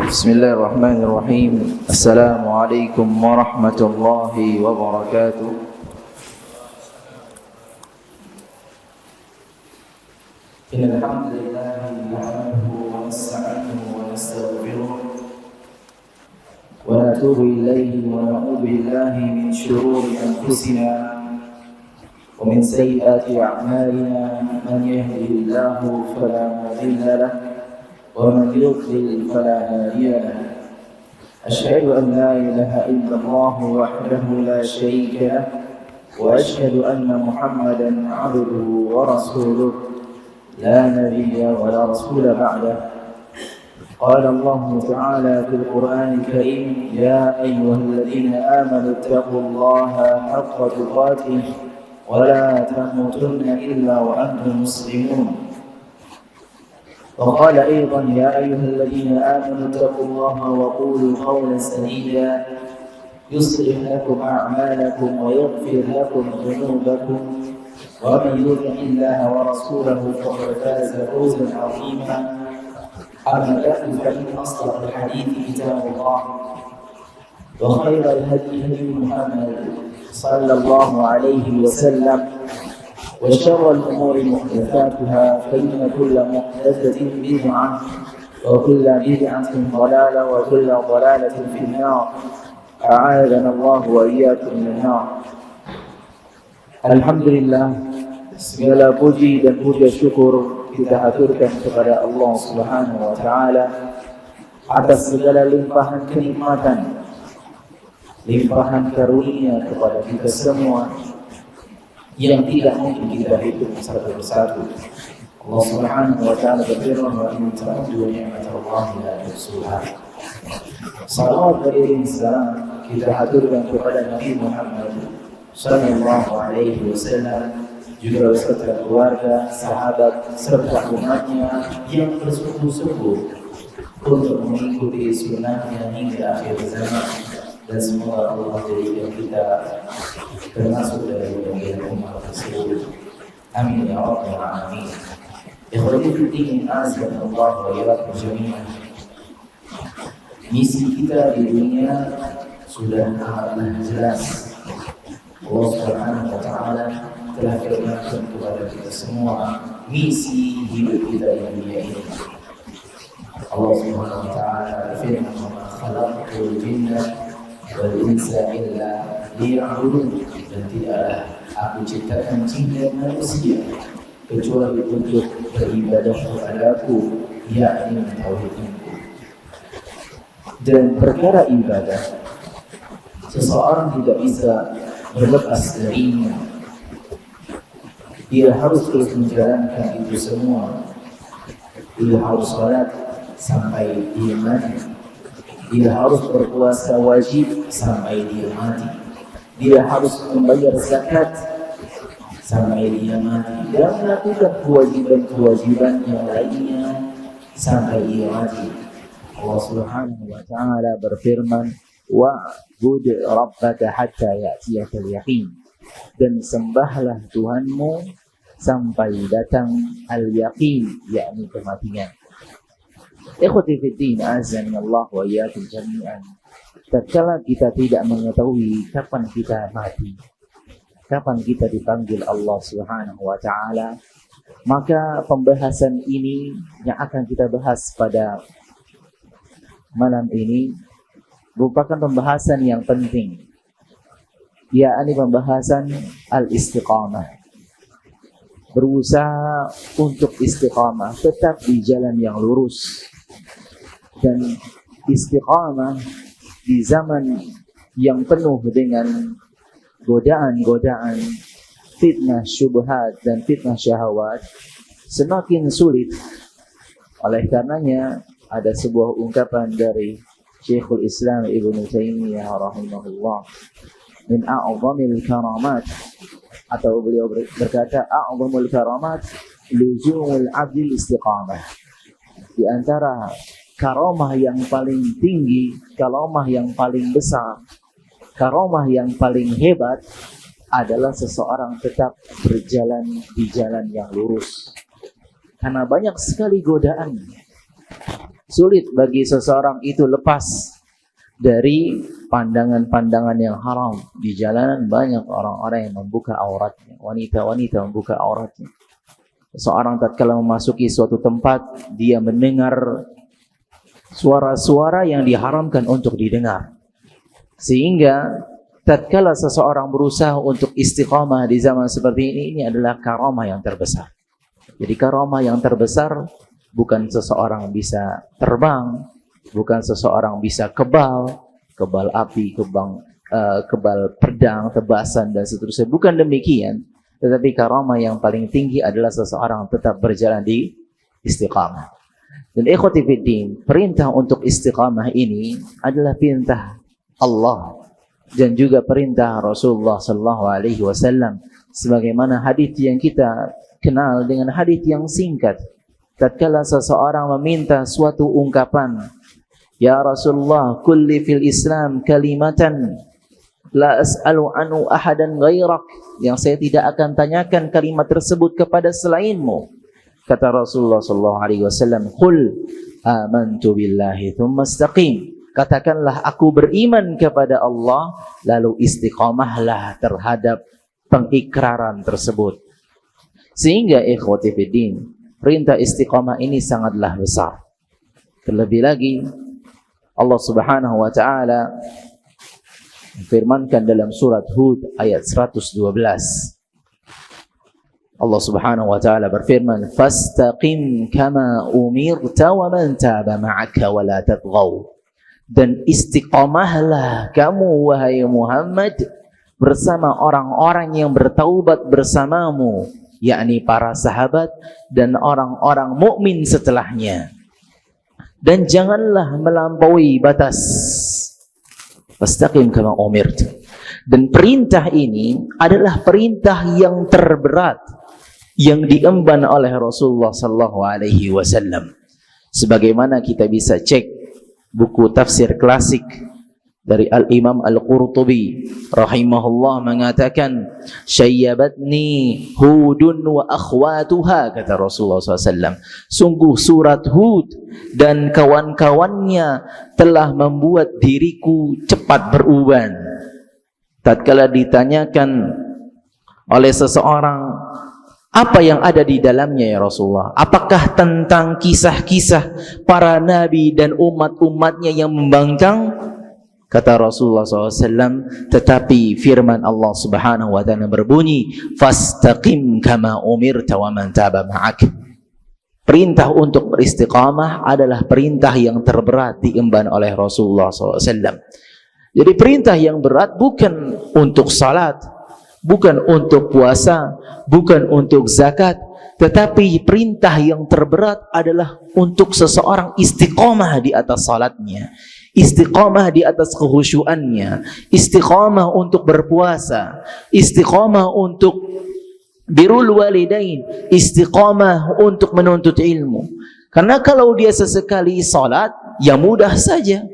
Bismillahirrahmanirrahim. Assalamualaikum warahmatullahi wabarakatuh. Innal hamdalillah nahmaduhu wa nasta'inuhu wa nastaghfiruh wa natubu ilayhi wa na'udzu billahi min shururi anfusina wa min sayyiati a'malina. Man yahdihillahu fala mudilla lahu ومن يضلل فلا هادي له. أشهد أن لا إله إلا الله وحده لا شريك له وأشهد أن محمدا عبده ورسوله لا نبي ولا رسول بعده. قال الله تعالى في القرآن الكريم: يا أيها الذين آمنوا اتقوا الله حق تقاته ولا تموتن إلا وأنتم مسلمون. وقال أيضا: يا أيها الذين آمنوا اتقوا الله وقولوا قولا سديدا يصلح لكم أعمالكم ويغفر لكم ذنوبكم ومن يطع الله ورسوله فقد فاز فوزا عظيما. أما بعد فإن أصدق الحديث كتاب الله وخير الهدي هدي محمد صلى الله عليه وسلم وشر الأمور محدثاتها فإن كل محدثة بدعة وكل بدعة ضلالة وكل ضلالة في النار. أعاذنا الله وإياكم من النار. Alhamdulillah, segala puji dan puja syukur kita haturkan kepada Allah Subhanahu wa taala atas segala limpahan kenikmatan, limpahan karunia kepada kita semua yang tidak mungkin kita hitung satu persatu. Allah Subhanahu wa taala berfirman: "Wa in ta'uddu ni'matallahi la tuhsuha." Salawat beriring salam kita haturkan kepada Nabi Muhammad sallallahu alaihi wasallam, juga beserta keluarga, sahabat serta umatnya yang bersungguh-sungguh untuk mengikuti sunnahnya hingga akhir zaman. Dan semoga Allah jadikan kita termasuk dari bagian umat tersebut. Amin ya rabbal alamin. Ikhwati fiddin, azza Allah wa iyyakum jami'an. Misi kita di dunia sudah amatlah jelas. Allah Subhanahu wa taala telah firmankan kepada kita semua misi hidup kita di dunia ini. Allah Subhanahu wa taala berfirman: "Wa ma khalaqtul jinna wal insa illa liya'budun." Dan tidaklah aku ciptakan jin dan manusia kecuali untuk beribadah kepadaku, yakni mentauhidku. Dan perkara ibadah seseorang tidak bisa berlepas darinya. Dia harus terus menjalankan itu semua. Dia harus salat sampai dia mati. Dia harus berpuasa wajib sampai dia mati. Dia harus membayar zakat sampai dia mati, dan melakukan kewajiban-kewajiban yang lainnya sampai dia mati. Allah Subhanahu wa taala berfirman: "Wa'bud rabbaka hatta ya'tiyakal yaqin." Dan sembahlah Tuhanmu sampai datang al-yaqin, yakni kematian. Ikhwati fiddin, azani Allah wa iyyakum jami'an. Tatkala kita tidak mengetahui kapan kita mati, kapan kita dipanggil Allah Subhanahu wa taala, maka pembahasan ini yang akan kita bahas pada malam ini merupakan pembahasan yang penting, yakni pembahasan al-istiqamah. Berusaha untuk istiqamah, tetap di jalan yang lurus. Dan istiqamah di zaman yang penuh dengan godaan-godaan, fitnah syubhat dan fitnah syahwat semakin sulit. Oleh karenanya ada sebuah ungkapan dari Syekhul Islam Ibnu Taimiyah rahimahullah, min a'zamil karamat, atau beliau berkata, a'zamul karamat luzumul abdil istiqamah. Di antara karamah yang paling tinggi, karamah yang paling besar, karamah yang paling hebat adalah seseorang tetap berjalan di jalan yang lurus. Karena banyak sekali godaan Sulit bagi seseorang itu lepas dari pandangan-pandangan yang haram. Di jalanan banyak orang-orang yang membuka auratnya, wanita-wanita membuka auratnya. Seorang tatkala memasuki suatu tempat, dia mendengar suara-suara yang diharamkan untuk didengar. Sehingga tatkala seseorang berusaha untuk istiqamah di zaman seperti ini adalah karamah yang terbesar. Jadi karamah yang terbesar bukan seseorang bisa terbang, bukan seseorang bisa kebal api, kebal pedang, tebasan dan seterusnya. Bukan demikian. Tetapi karamah yang paling tinggi adalah seseorang tetap berjalan di istiqamah. Dan ikhwati fiddin, perintah untuk istiqamah ini adalah perintah Allah dan juga perintah Rasulullah sallallahu alaihi wasallam, sebagaimana hadis yang kita kenal dengan hadis yang singkat. Tatkala seseorang meminta suatu ungkapan, ya Rasulullah, kulli fil Islam kalimatan la as'alu anhu ahadan ghairak, yang saya tidak akan tanyakan kalimat tersebut kepada selainmu. Kata Rasulullah sallallahu alaihi wasallam, qul amantu billahi tsumma istaqim, katakanlah aku beriman kepada Allah, lalu istiqamahlah terhadap pengikraran tersebut. Sehingga ikhwati fiddin, perintah istiqamah ini sangatlah besar. Terlebih lagi Allah Subhanahu wa taala firmankan dalam surat Hud ayat 112. Allah Subhanahu wa taala berfirman, "Fastaqim kama umirta wa man taba ma'aka wa la tatghaw." Dan istiqamahlah kamu wahai Muhammad bersama orang-orang yang bertaubat bersamamu, yakni para sahabat dan orang-orang mukmin setelahnya. Dan janganlah melampaui batas. Fastaqim kama umirt. Dan perintah ini adalah perintah yang terberat yang diemban oleh Rasulullah sallallahu alaihi wasallam. Sebagaimana kita bisa cek buku tafsir klasik dari Al-Imam Al-Qurtubi rahimahullah mengatakan, syayyabatni Hudun wa akhwatuha, kata Rasulullah SAW, sungguh surat Hud dan kawan-kawannya telah membuat diriku cepat beruban. Tatkala ditanyakan oleh seseorang, apa yang ada di dalamnya ya Rasulullah? Apakah tentang kisah-kisah para nabi dan umat-umatnya yang membangkang? Kata Rasulullah SAW, tetapi firman Allah Subhanahu wa ta'ala berbunyi, fastaqim kama umirta wa man taba ma'ak. Perintah untuk beristiqamah adalah perintah yang terberat diemban oleh Rasulullah SAW. Jadi perintah yang berat bukan untuk salat, bukan untuk puasa, bukan untuk zakat, tetapi perintah yang terberat adalah untuk seseorang istiqamah di atas salatnya, istiqamah di atas kekhusyuannya, istiqamah untuk berpuasa, istiqamah untuk birrul walidain, istiqamah untuk menuntut ilmu. Karena kalau dia sesekali salat, ya mudah saja.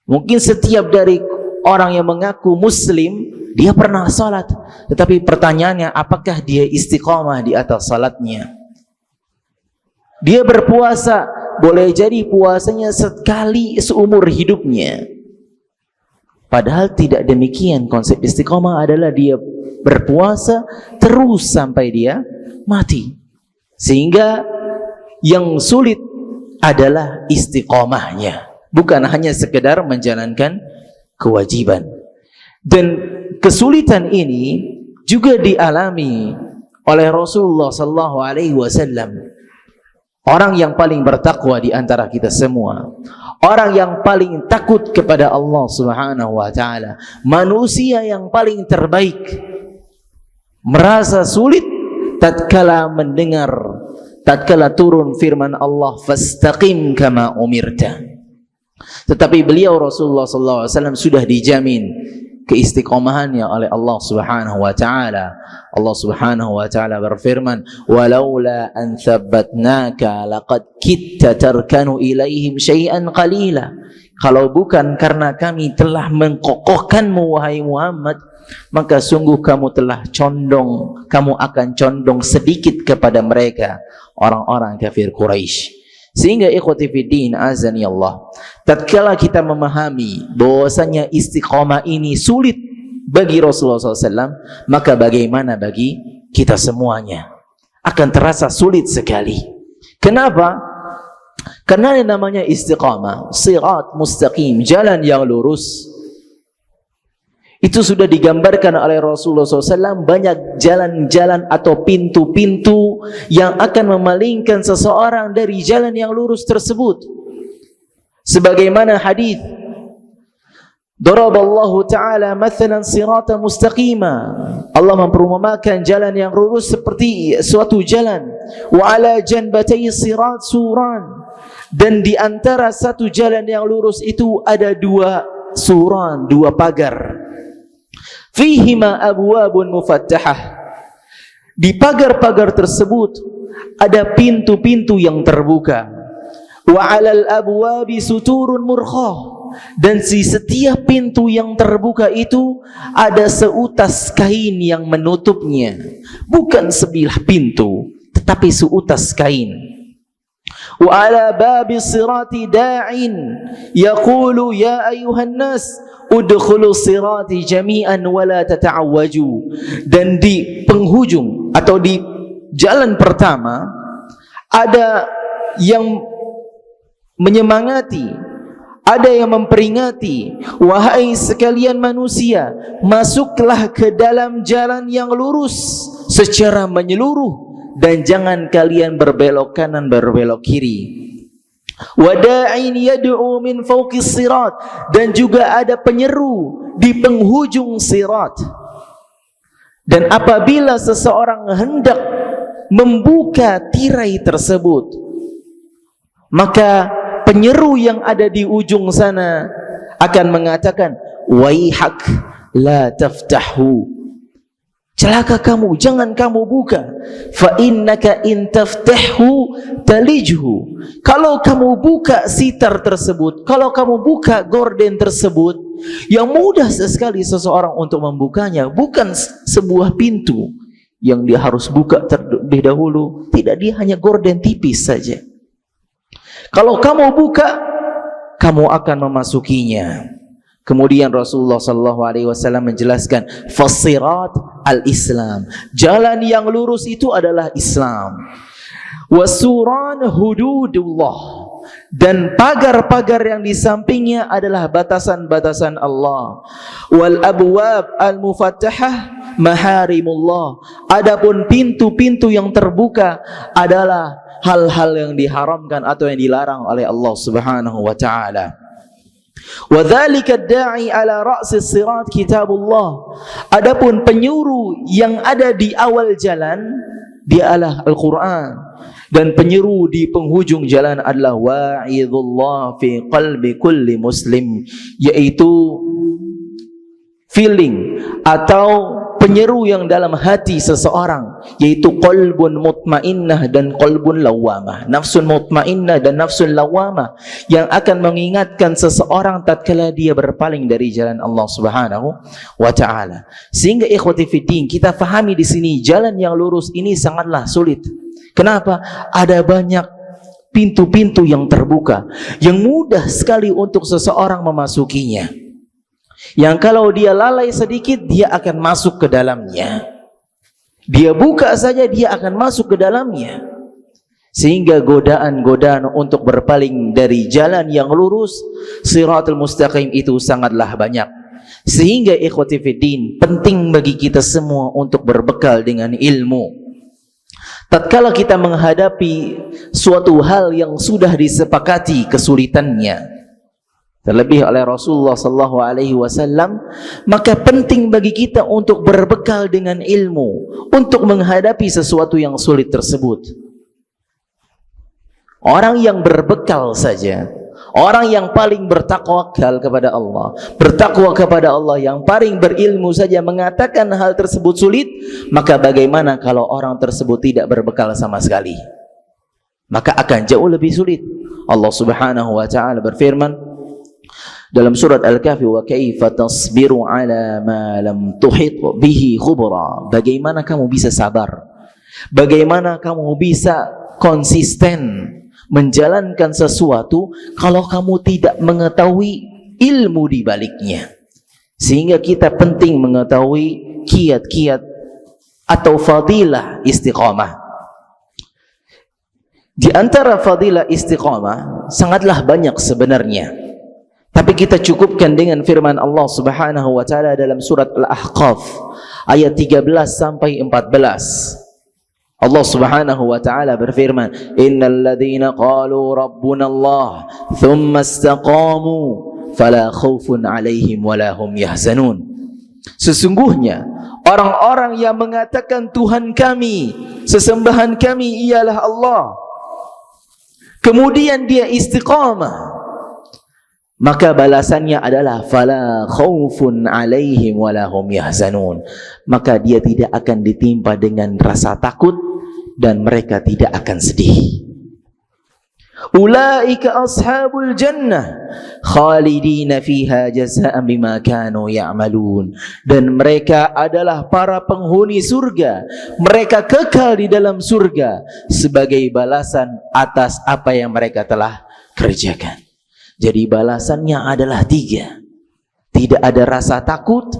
Mungkin setiap dari orang yang mengaku muslim, dia pernah salat, tetapi pertanyaannya, apakah dia istiqamah di atas salatnya? Dia berpuasa, boleh jadi puasanya sekali seumur hidupnya. Padahal tidak demikian. Konsep istiqamah adalah dia berpuasa terus sampai dia mati. Sehingga yang sulit adalah istiqamahnya, bukan hanya sekedar menjalankan kewajiban. Dan kesulitan ini juga dialami oleh Rasulullah sallallahu alaihi wasallam, orang yang paling bertakwa di antara kita semua, orang yang paling takut kepada Allah Subhanahu wa taala, manusia yang paling terbaik, merasa sulit tatkala mendengar, tatkala turun firman Allah, fastaqim kama umirta. Tetapi beliau Rasulullah sallallahu alaihi wasallam sudah dijamin keistiqomahannya oleh Allah Subhanahu wa taala. Allah Subhanahu wa taala berfirman, "Walaula an thabbatnaka laqad kitta tarkanu ilaihim syai'an qalila." Kalau bukan karena kami telah mengkokohkanmu wahai Muhammad, maka sungguh kamu akan condong sedikit kepada mereka, orang-orang kafir Quraisy. Sehingga ikhwati fiddin azani Allah, tatkala kita memahami bahwasanya istiqamah ini sulit bagi Rasulullah SAW, maka bagaimana bagi kita semuanya? Akan terasa sulit sekali. Kenapa? Karena yang namanya istiqamah, sirat mustaqim, jalan yang lurus, itu sudah digambarkan oleh Rasulullah SAW. Banyak jalan-jalan atau pintu-pintu yang akan memalingkan seseorang dari jalan yang lurus tersebut. Sebagaimana hadis, Daraballahu ta'ala mathalan sirata mustaqima. Allah memperumpamakan jalan yang lurus seperti suatu jalan. Wa ala janbatay sirat suran. Dan di antara satu jalan yang lurus itu ada dua suran, dua pagar. Fihima abwabun mufattahah. Di pagar-pagar tersebut ada pintu-pintu yang terbuka. Wa 'alal abwabi suturun murkhah. Dan di setiap pintu yang terbuka itu ada seutas kain yang menutupnya. Bukan sebilah pintu, tetapi seutas kain. Wa 'ala babi sirati da'in yaqulu ya ayuhan nas udkhulu sirati jami'an wa la tata'awwaju. Dan di penghujung atau di jalan pertama ada yang menyemangati, ada yang memperingati, wahai sekalian manusia, masuklah ke dalam jalan yang lurus secara menyeluruh dan jangan kalian berbelok kanan berbelok kiri. Wada'in yad'u min fawqis sirat, dan juga ada penyeru di penghujung sirat. Dan apabila seseorang hendak membuka tirai tersebut, maka penyeru yang ada di ujung sana akan mengatakan, waihak la taftahu, celaka kamu, jangan kamu buka. Fa innaka in taftahu talijhu. Kalau kamu buka sitar tersebut, kalau kamu buka gorden tersebut, yang mudah sekali seseorang untuk membukanya. Bukan sebuah pintu yang dia harus buka terlebih dahulu. Tidak, dia hanya gorden tipis saja. Kalau kamu buka, kamu akan memasukinya. Kemudian Rasulullah SAW menjelaskan, fasirat al-Islam, jalan yang lurus itu adalah Islam. Wasuran hududullah, dan pagar-pagar yang di sampingnya adalah batasan-batasan Allah. Wal abwab al-mufattahah maharimullah, adapun pintu-pintu yang terbuka adalah hal-hal yang diharamkan atau yang dilarang oleh Allah Subhanahu wa taala. Wa dzalika ad-da'i ala ra'si sirat kitabullah. Adapun penyuruh yang ada di awal jalan dia adalah Al-Qur'an, dan penyeru di penghujung jalan adalah wa'idullah fi qalbi kulli muslim, yaitu feeling atau penyeru yang dalam hati seseorang, yaitu qalbun mutmainnah dan qalbun lawamah, nafsun mutmainnah dan nafsun lawamah, yang akan mengingatkan seseorang tatkala dia berpaling dari jalan Allah Subhanahu wa taala. Sehingga ikhwati fiddin, kita fahami di sini jalan yang lurus ini sangatlah sulit. Kenapa? Ada banyak pintu-pintu yang terbuka yang mudah sekali untuk seseorang memasukinya, yang kalau dia lalai sedikit dia akan masuk ke dalamnya. Dia buka saja dia akan masuk ke dalamnya. Sehingga godaan-godaan untuk berpaling dari jalan yang lurus Siratul Mustaqim itu sangatlah banyak. Sehingga ikhwati fiddin, penting bagi kita semua untuk berbekal dengan ilmu. Tatkala kita menghadapi suatu hal yang sudah disepakati kesulitannya, terlebih oleh Rasulullah SAW, maka penting bagi kita untuk berbekal dengan ilmu untuk menghadapi sesuatu yang sulit tersebut. Orang yang berbekal saja, orang yang paling bertakwakal kepada Allah, bertakwa kepada Allah, yang paling berilmu saja mengatakan hal tersebut sulit, maka bagaimana kalau orang tersebut tidak berbekal sama sekali? Maka akan jauh lebih sulit. Allah Subhanahu wa taala berfirman dalam surat Al-Kahfi, wa kaifa tasbiru ala ma lam tuhit bihi khubra. Bagaimana kamu bisa sabar? Bagaimana kamu bisa konsisten menjalankan sesuatu kalau kamu tidak mengetahui ilmu di baliknya. Sehingga kita penting mengetahui kiat-kiat atau fadilah istiqamah. Di antara fadilah istiqamah sangatlah banyak sebenarnya, tapi kita cukupkan dengan firman Allah Subhanahu wa taala dalam surat Al-Ahqaf ayat 13 sampai 14. Allah Subhanahu wa taala berfirman, "Innal ladzina qalu rabbuna Allah, tsumma istaqamu, fala khaufun 'alaihim wala hum yahzanun." Sesungguhnya orang-orang yang mengatakan Tuhan kami, sesembahan kami ialah Allah, kemudian dia istiqamah, maka balasannya adalah fala khaufun 'alaihim wala hum yahzanun. Maka dia tidak akan ditimpa dengan rasa takut dan mereka tidak akan sedih. Ulaika ashabul jannah khalidina fiha jazaa'an bima kanu ya'malun. Dan mereka adalah para penghuni surga, mereka kekal di dalam surga sebagai balasan atas apa yang mereka telah kerjakan. Jadi balasannya adalah 3. Tidak ada rasa takut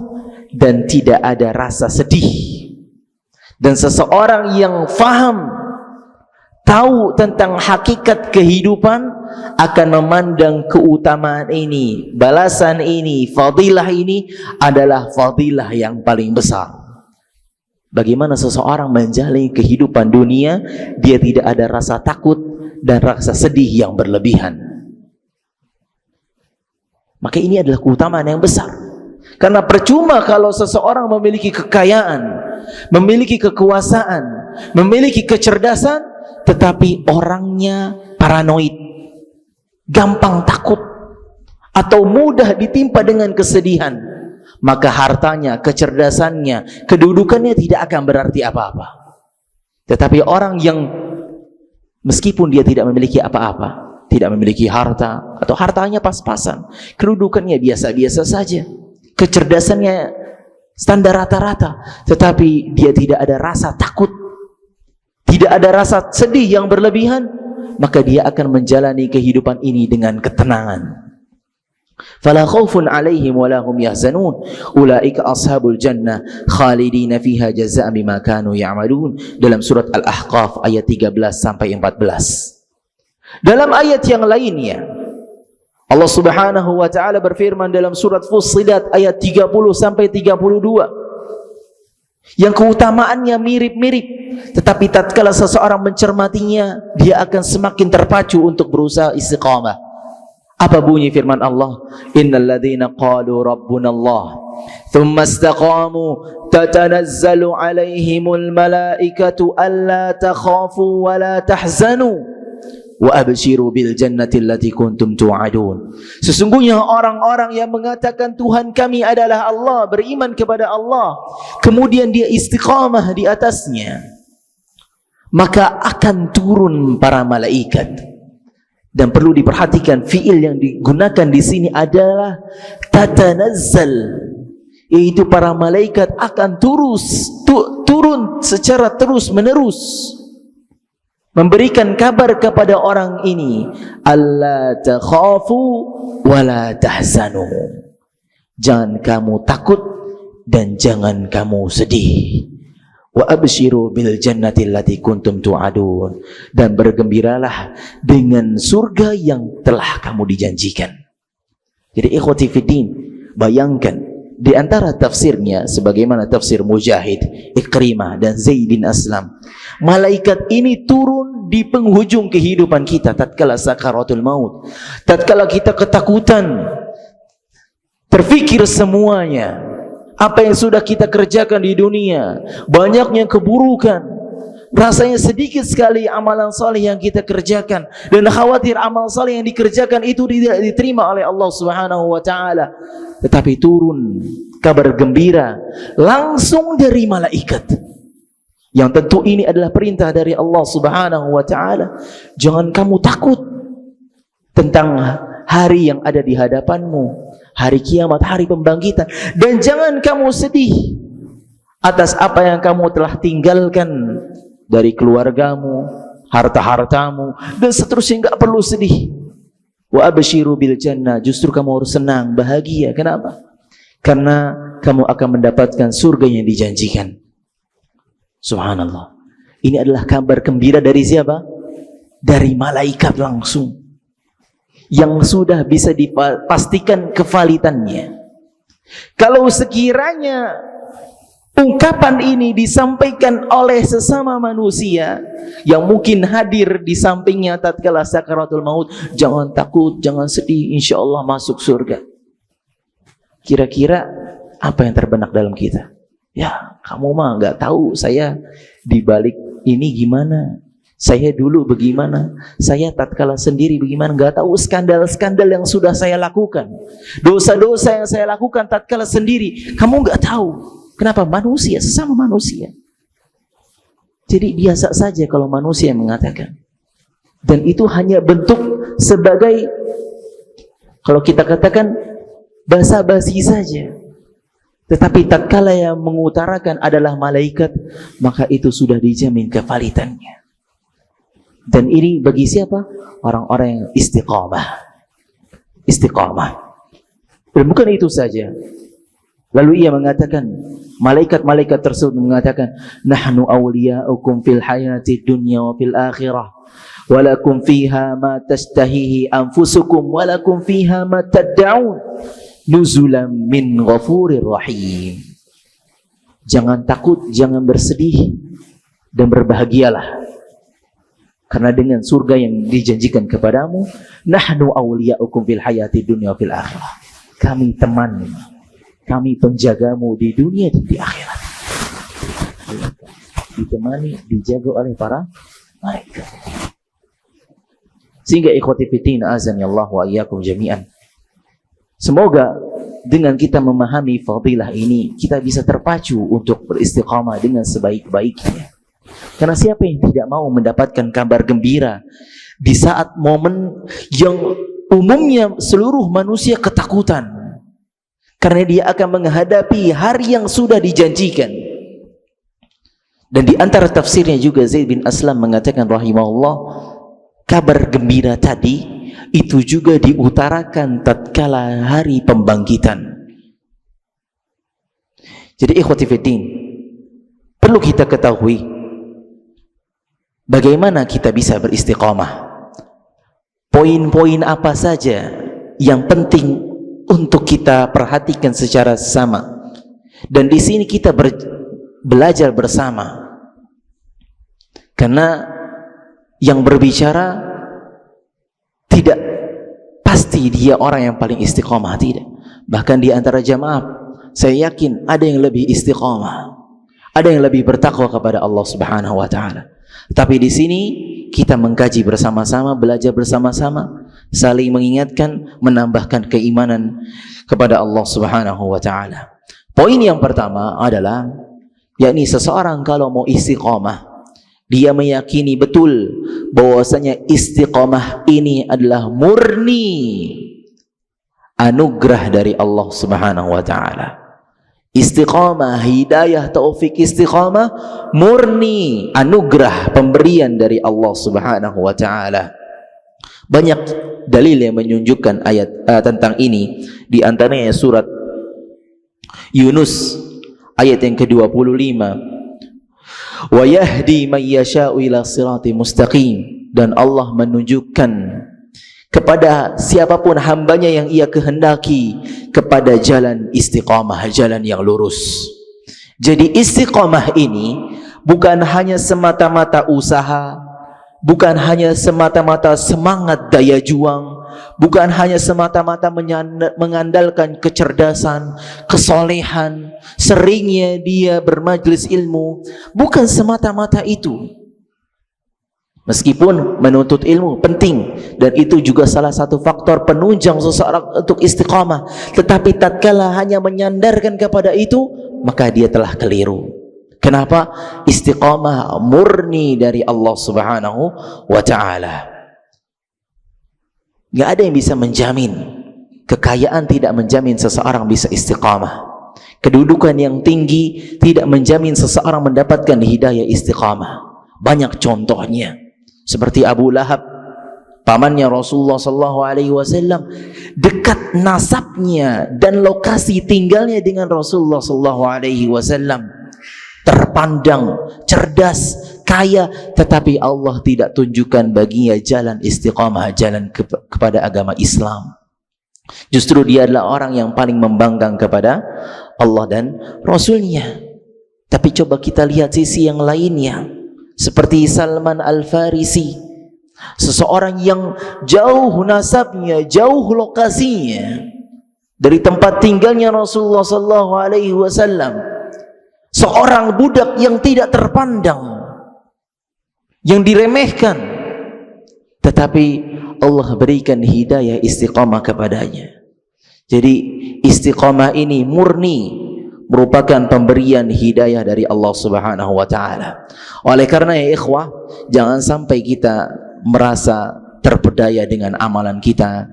dan tidak ada rasa sedih. Dan seseorang yang faham, tahu tentang hakikat kehidupan, akan memandang keutamaan ini, balasan ini, fadilah ini adalah fadilah yang paling besar. Bagaimana seseorang menjalani kehidupan dunia, dia tidak ada rasa takut dan rasa sedih yang berlebihan. Maka ini adalah keutamaan yang besar. Karena percuma kalau seseorang memiliki kekayaan, memiliki kekuasaan, memiliki kecerdasan, tetapi orangnya paranoid, gampang takut, atau mudah ditimpa dengan kesedihan. Maka hartanya, kecerdasannya, kedudukannya tidak akan berarti apa-apa. Tetapi orang yang meskipun dia tidak memiliki apa-apa, tidak memiliki harta, atau hartanya pas-pasan, kedudukannya biasa-biasa saja, kecerdasannya standar rata-rata, tetapi dia tidak ada rasa takut, tidak ada rasa sedih yang berlebihan, maka dia akan menjalani kehidupan ini dengan ketenangan. Fala khaufun 'alaihim wala hum yahzanun, ulaika ashabul jannah khalidina fiha jazaa'an bima kanu ya'malun. Dalam surat Al-Ahqaf ayat 13 sampai 14. Dalam ayat yang lainnya Allah Subhanahu wa taala berfirman dalam surat Fussilat ayat 30 sampai 32, yang keutamaannya mirip-mirip, tetapi tatkala seseorang mencermatinya, dia akan semakin terpacu untuk berusaha istiqamah. Apa bunyi firman Allah? Innal ladzina qalu rabbuna Allah, thumma istaqamu, tatanazzalu alaihimul malaikatu alla takhafu wa la tahzanu wa abshiru bil jannati allati kuntum tu'adun. Sesungguhnya orang-orang yang mengatakan Tuhan kami adalah Allah, beriman kepada Allah, kemudian dia istiqamah di atasnya, maka akan turun para malaikat. Dan perlu diperhatikan, fiil yang digunakan di sini adalah tatanazzal, yaitu para malaikat akan turun secara terus-menerus, memberikan kabar kepada orang ini, alla takhafu wala tahzanu, jangan kamu takut dan jangan kamu sedih. Wa abshiru bil jannati allati kuntum tu'adun, dan bergembiralah dengan surga yang telah kamu dijanjikan. Jadi ikhwati fiddin, bayangkan di antara tafsirnya sebagaimana tafsir Mujahid, Ikrimah dan Zaid bin Aslam, malaikat ini turun di penghujung kehidupan kita tatkala sakaratul maut, tatkala kita ketakutan, terfikir semuanya apa yang sudah kita kerjakan di dunia, banyaknya keburukan, rasanya sedikit sekali amalan saleh yang kita kerjakan, dan khawatir amal saleh yang dikerjakan itu tidak diterima oleh Allah Subhanahu wa taala. Tetapi turun kabar gembira langsung dari malaikat, yang tentu ini adalah perintah dari Allah Subhanahu wa taala. Jangan kamu takut tentang hari yang ada di hadapanmu, hari kiamat, hari pembangkitan, dan jangan kamu sedih atas apa yang kamu telah tinggalkan dari keluargamu, harta-hartamu, dan seterusnya. Nggak perlu sedih. Wa abshiru bil jannah, justru kamu harus senang, bahagia. Kenapa? Karena kamu akan mendapatkan surga yang dijanjikan. Subhanallah. Ini adalah kabar gembira dari siapa? Dari malaikat langsung, yang sudah bisa dipastikan kevalitannya. Kalau sekiranya ungkapan ini disampaikan oleh sesama manusia yang mungkin hadir di sampingnya tatkala sakaratul maut, jangan takut, jangan sedih, insya Allah masuk surga. Kira-kira apa yang terbenak dalam kita? Ya, kamu mah nggak tahu saya di balik ini gimana, saya dulu bagaimana, saya tatkala sendiri bagaimana, nggak tahu skandal-skandal yang sudah saya lakukan, dosa-dosa yang saya lakukan tatkala sendiri, kamu nggak tahu. Kenapa? Manusia, sesama manusia. Jadi biasa saja kalau manusia yang mengatakan. Dan itu hanya bentuk sebagai, kalau kita katakan, basa-basi saja. Tetapi tatkala yang mengutarakan adalah malaikat, maka itu sudah dijamin kevalitannya. Dan ini bagi siapa? Orang-orang yang istiqamah. Istiqamah. Dan bukan itu saja. Lalu ia mengatakan, malaikat-malaikat tersebut mengatakan, nahnu awliya'ukum fil hayati dunya wa fil akhirah, walakum fiha ma tashtahihi anfusukum, walakum fiha ma tad'un, nuzulam min ghafurir rahim. Jangan takut, jangan bersedih, dan berbahagialah. Karena dengan surga yang dijanjikan kepadamu, nahnu awliya'ukum fil hayati dunya wa fil akhirah. Kami teman, kami penjagamu di dunia dan di akhirat. Ditemani, dijaga oleh para malaikat. Sehingga ikhwati fillah azani Allah wa iyyakum jami'an. Semoga dengan kita memahami fadilah ini, kita bisa terpacu untuk beristiqamah dengan sebaik-baiknya. Karena siapa yang tidak mau mendapatkan kabar gembira di saat momen yang umumnya seluruh manusia ketakutan, karena dia akan menghadapi hari yang sudah dijanjikan. Dan di antara tafsirnya juga Zaid bin Aslam mengatakan rahimahullah, kabar gembira tadi itu juga diutarakan tatkala hari pembangkitan. Jadi ikhwati fiddin, perlu kita ketahui bagaimana kita bisa beristiqamah. Poin-poin apa saja yang penting untuk kita perhatikan secara sama. Dan di sini kita belajar bersama. Karena yang berbicara tidak pasti dia orang yang paling istiqamah, tidak. Bahkan di antara jamaah, saya yakin ada yang lebih istiqamah, ada yang lebih bertakwa kepada Allah Subhanahu wa taala. Tapi di sini kita mengkaji bersama-sama, belajar bersama-sama, saling mengingatkan, menambahkan keimanan kepada Allah Subhanahu wa taala. Poin yang pertama adalah, yakni seseorang kalau mau istiqamah, dia meyakini betul bahwasanya istiqamah ini adalah murni anugerah dari Allah Subhanahu wa taala. Istiqamah, hidayah, taufik istiqamah murni anugerah pemberian dari Allah Subhanahu wa taala. Banyak dalil yang menunjukkan ayat tentang ini, di antaranya surat Yunus ayat yang ke-25. Wa yahdi man yasha'u ila siratim mustaqim, dan Allah menunjukkan kepada siapapun hambanya yang ia kehendaki kepada jalan istiqamah, jalan yang lurus. Jadi istiqamah ini bukan hanya semata-mata usaha, bukan hanya semata-mata semangat daya juang, bukan hanya semata-mata mengandalkan kecerdasan, kesolehan, seringnya dia bermajlis ilmu, bukan semata-mata itu. Meskipun menuntut ilmu penting, dan itu juga salah satu faktor penunjang seseorang untuk istiqamah, tetapi tatkala hanya menyandarkan kepada itu, maka dia telah keliru. Kenapa? Istiqamah murni dari Allah Subhanahu wa ta'ala. Gak ada yang bisa menjamin, kekayaan tidak menjamin seseorang bisa istiqamah, kedudukan yang tinggi tidak menjamin seseorang mendapatkan hidayah istiqamah. Banyak contohnya. seperti Abu Lahab, pamannya Rasulullah sallallahu alaihi wasallam, dekat nasabnya dan lokasi tinggalnya dengan Rasulullah sallallahu alaihi wasallam, terpandang cerdas, kaya, tetapi Allah tidak tunjukkan baginya jalan istiqamah, jalan kepada agama Islam. Justru dia adalah orang yang paling membangkang kepada Allah dan Rasulnya. Tapi coba kita lihat sisi yang lainnya, seperti Salman Al-Farisi, seseorang yang jauh nasabnya, jauh lokasinya dari tempat tinggalnya Rasulullah sallallahu alaihi wasallam, seorang budak yang tidak terpandang, yang diremehkan, tetapi Allah berikan hidayah istiqamah kepadanya. Jadi istiqamah ini murni merupakan pemberian hidayah dari Allah Subhanahu wa taala. Oleh karena ya ikhwah, jangan sampai kita merasa terpedaya dengan amalan kita,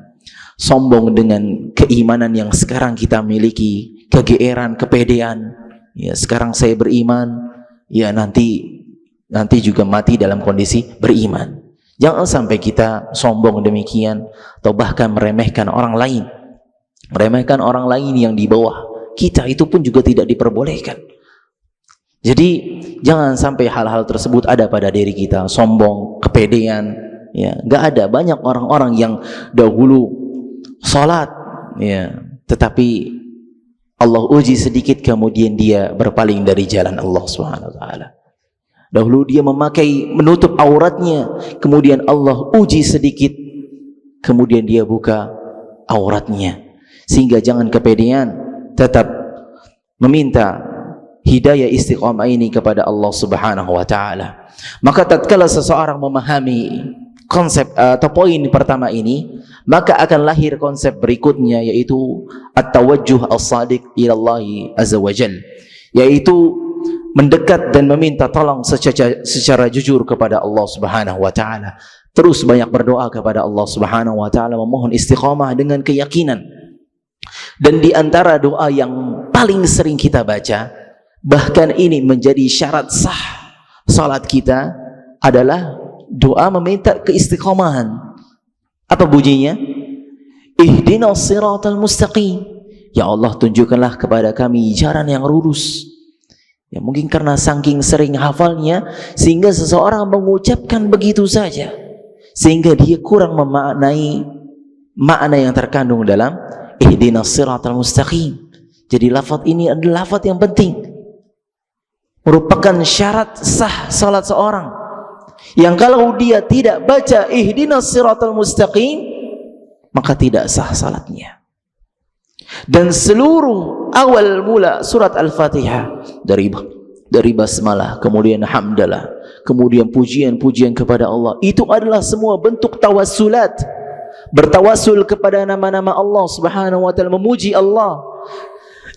sombong dengan keimanan yang sekarang kita miliki, kegeeran, kepedean. Ya, sekarang saya beriman, ya nanti juga mati dalam kondisi beriman. Jangan sampai kita sombong demikian atau bahkan meremehkan orang lain. Meremehkan orang lain yang di bawah kita, itu pun juga tidak diperbolehkan. Jadi jangan sampai hal-hal tersebut ada pada diri kita, sombong, kepedean. Ya, nggak ada. Banyak orang-orang yang dahulu salat, ya, tetapi Allah uji sedikit, kemudian dia berpaling dari jalan Allah Subhanahu wa taala. Dahulu dia menutup auratnya, kemudian Allah uji sedikit, kemudian dia buka auratnya. Sehingga jangan kepedean, tetap meminta hidayah istiqamah ini kepada Allah Subhanahu wa taala. Maka tatkala seseorang memahami konsep atau poin pertama ini, maka akan lahir konsep berikutnya, yaitu at-tawajjuh as-sadiq ila Allah azza wa jalla, yaitu mendekat dan meminta tolong secara jujur kepada Allah Subhanahu wa taala. Terus banyak berdoa kepada Allah Subhanahu wa taala, memohon istiqamah dengan keyakinan. Dan di antara doa yang paling sering kita baca, bahkan ini menjadi syarat sah salat kita, adalah doa meminta keistiqomahan. Apa bunyinya? Ihdinas siratal mustaqim. Ya Allah, tunjukkanlah kepada kami jalan yang lurus. Ya, mungkin karena saking sering hafalnya sehingga seseorang mengucapkan begitu saja, sehingga dia kurang memaknai makna yang terkandung dalam ihdinas siratal mustaqim. Jadi lafaz ini adalah lafaz yang penting, merupakan syarat sah salat seorang, yang kalau dia tidak baca ihdinas siratal mustaqim, maka tidak sah salatnya. Dan seluruh awal mula surat Al-Fatihah, dari basmalah, kemudian hamdalah, kemudian pujian-pujian kepada Allah, itu adalah semua bentuk tawassulat, bertawassul kepada nama-nama Allah Subhanahu wa taala, memuji Allah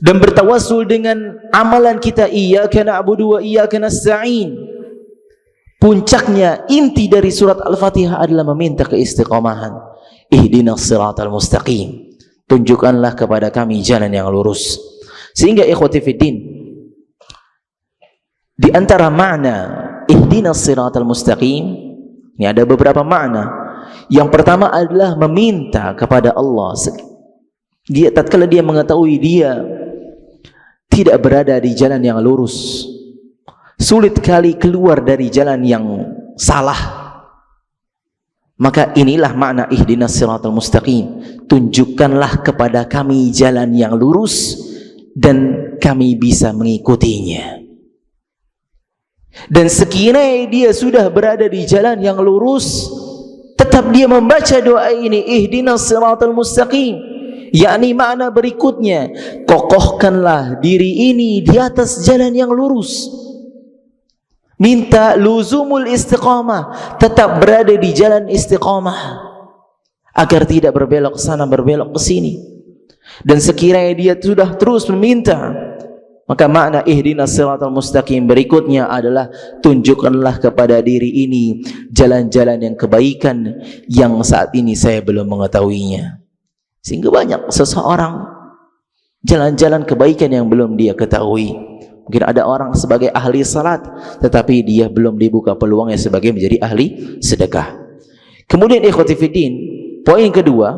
dan bertawassul dengan amalan kita, iyyaka na'budu wa iyyaka nasta'in. Puncaknya, inti dari surat Al-Fatihah adalah meminta keistiqomahan. Ihdinas siratal mustaqim, tunjukkanlah kepada kami jalan yang lurus. Sehingga ikhwati fiddin, di antara makna ihdinas siratal mustaqim ini ada beberapa makna. Yang pertama adalah meminta kepada Allah. Dia tatkala dia mengetahui dia tidak berada di jalan yang lurus, sulit kali keluar dari jalan yang salah, maka inilah makna ihdinas siratal mustaqim. Tunjukkanlah kepada kami jalan yang lurus dan kami bisa mengikutinya. Dan sekiranya dia sudah berada di jalan yang lurus, tetap dia membaca doa ini, ihdinas siratal mustaqim, yakni makna berikutnya, kokohkanlah diri ini di atas jalan yang lurus. Minta luzumul istiqamah, tetap berada di jalan istiqamah, agar tidak berbelok ke sana, berbelok ke sini. Dan sekiranya dia sudah terus meminta, maka makna ihdinas siratal mustaqim berikutnya adalah tunjukkanlah kepada diri ini jalan-jalan yang kebaikan yang saat ini saya belum mengetahuinya. Sehingga banyak seseorang jalan-jalan kebaikan yang belum dia ketahui. Mungkin ada orang sebagai ahli salat, tetapi dia belum dibuka peluangnya sebagai menjadi ahli sedekah. Kemudian ikhwati fiddin, poin kedua,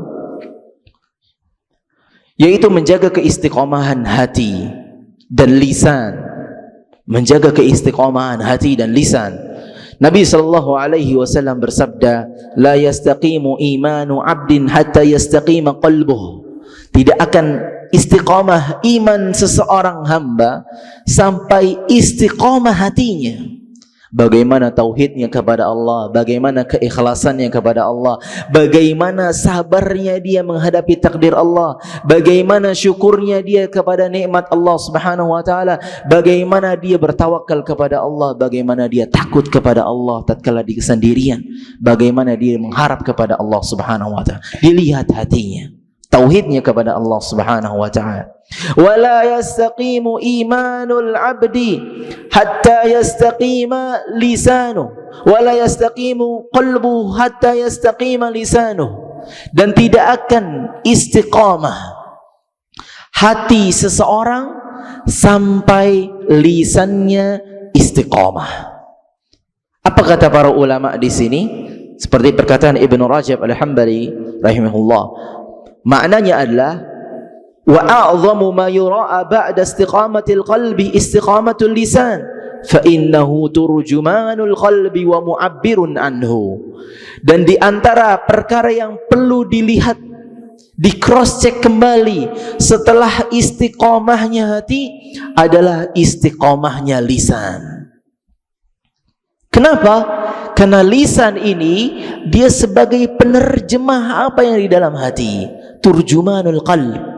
yaitu menjaga keistiqomahan hati dan lisan. Menjaga keistiqomahan hati dan lisan. Nabi SAW bersabda, la yastaqimu imanu abdin hatta yastaqima qalbuh. Tidak akan istiqamah iman seseorang hamba sampai istiqamah hatinya. Bagaimana tauhidnya kepada Allah, bagaimana keikhlasannya kepada Allah, bagaimana sabarnya dia menghadapi takdir Allah, bagaimana syukurnya dia kepada nikmat Allah Subhanahu wa taala, bagaimana dia bertawakal kepada Allah, bagaimana dia takut kepada Allah tatkala di kesendirian, bagaimana dia mengharap kepada Allah Subhanahu wa taala. Dilihat hatinya, tauhidnya kepada Allah Subhanahu wa taala. Wala yastaqimu imanul abdi hatta yastaqima lisanuh, wala yastaqimu qalbuhu hatta yastaqima lisanuh. Dan tidak akan istiqamah hati seseorang sampai lisannya istiqamah. Apa kata para ulama di sini? Seperti perkataan Ibnu Rajab Al-Hambali rahimahullah, maknanya adalah wa a'zamu ma yura'a ba'da istiqamatil qalbi istiqamatul lisan fa innahu turjumanul qalbi wa mu'abbirun anhu. Dan di antara perkara yang perlu dilihat, di cross check kembali setelah istiqomahnya hati adalah istiqomahnya lisan. Kenapa? Karena lisan ini dia sebagai penerjemah apa yang di dalam hati, turjumanul qalb.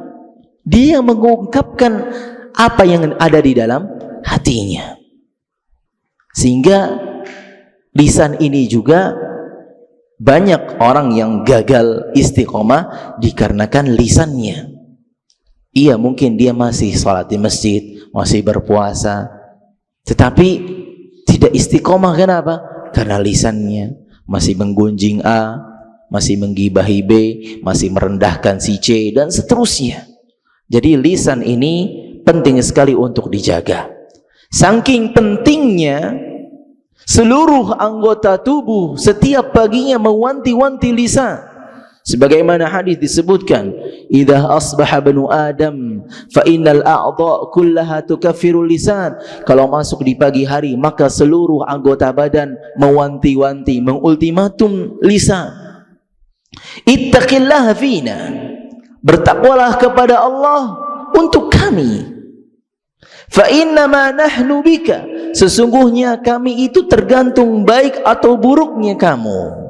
Dia mengungkapkan apa yang ada di dalam hatinya. Sehingga lisan ini juga banyak orang yang gagal istiqomah dikarenakan lisannya. Iya, mungkin dia masih sholat di masjid, masih berpuasa, tetapi tidak istiqomah. Kenapa? Karena lisannya masih menggunjing A, masih menggibahi B, masih merendahkan si C, dan seterusnya. Jadi lisan ini penting sekali untuk dijaga. Saking pentingnya, seluruh anggota tubuh setiap paginya mewanti-wanti lisan. Sebagaimana hadis disebutkan, idza asbaha banu adam fa innal a'dha kullaha tukaffiru lisan. Kalau masuk di pagi hari, maka seluruh anggota badan mewanti-wanti, mengultimatum lisan. Ittaqillaha fina, bertakwalah kepada Allah untuk kami. Fa innama nahnu bika, sesungguhnya kami itu tergantung baik atau buruknya kamu.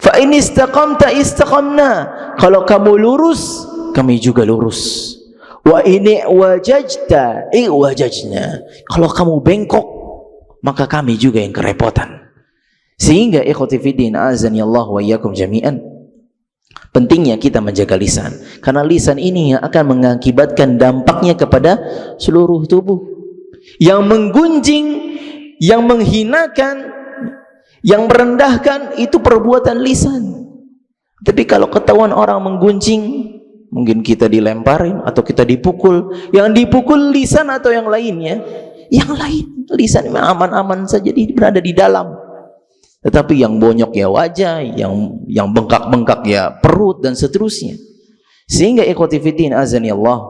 Fa in istaqamta istaqamna, kalau kamu lurus kami juga lurus. Wa in wajajta iwajajna, kalau kamu bengkok maka kami juga yang kerepotan. Sehingga ikhwati fiddin azani Allah wa iyyakum jami'an, pentingnya kita menjaga lisan, karena lisan ini yang akan mengakibatkan dampaknya kepada seluruh tubuh. Yang menggunjing, yang menghinakan, yang merendahkan itu perbuatan lisan. Tapi kalau ketahuan orang menggunjing, mungkin kita dilemparin atau kita dipukul. Yang dipukul lisan atau yang lainnya? Yang lain, lisan aman-aman saja berada di dalam. Tetapi yang bonyok ya wajah, yang bengkak-bengkak ya perut, dan seterusnya. Sehingga ikhwati fiddin azani Allah,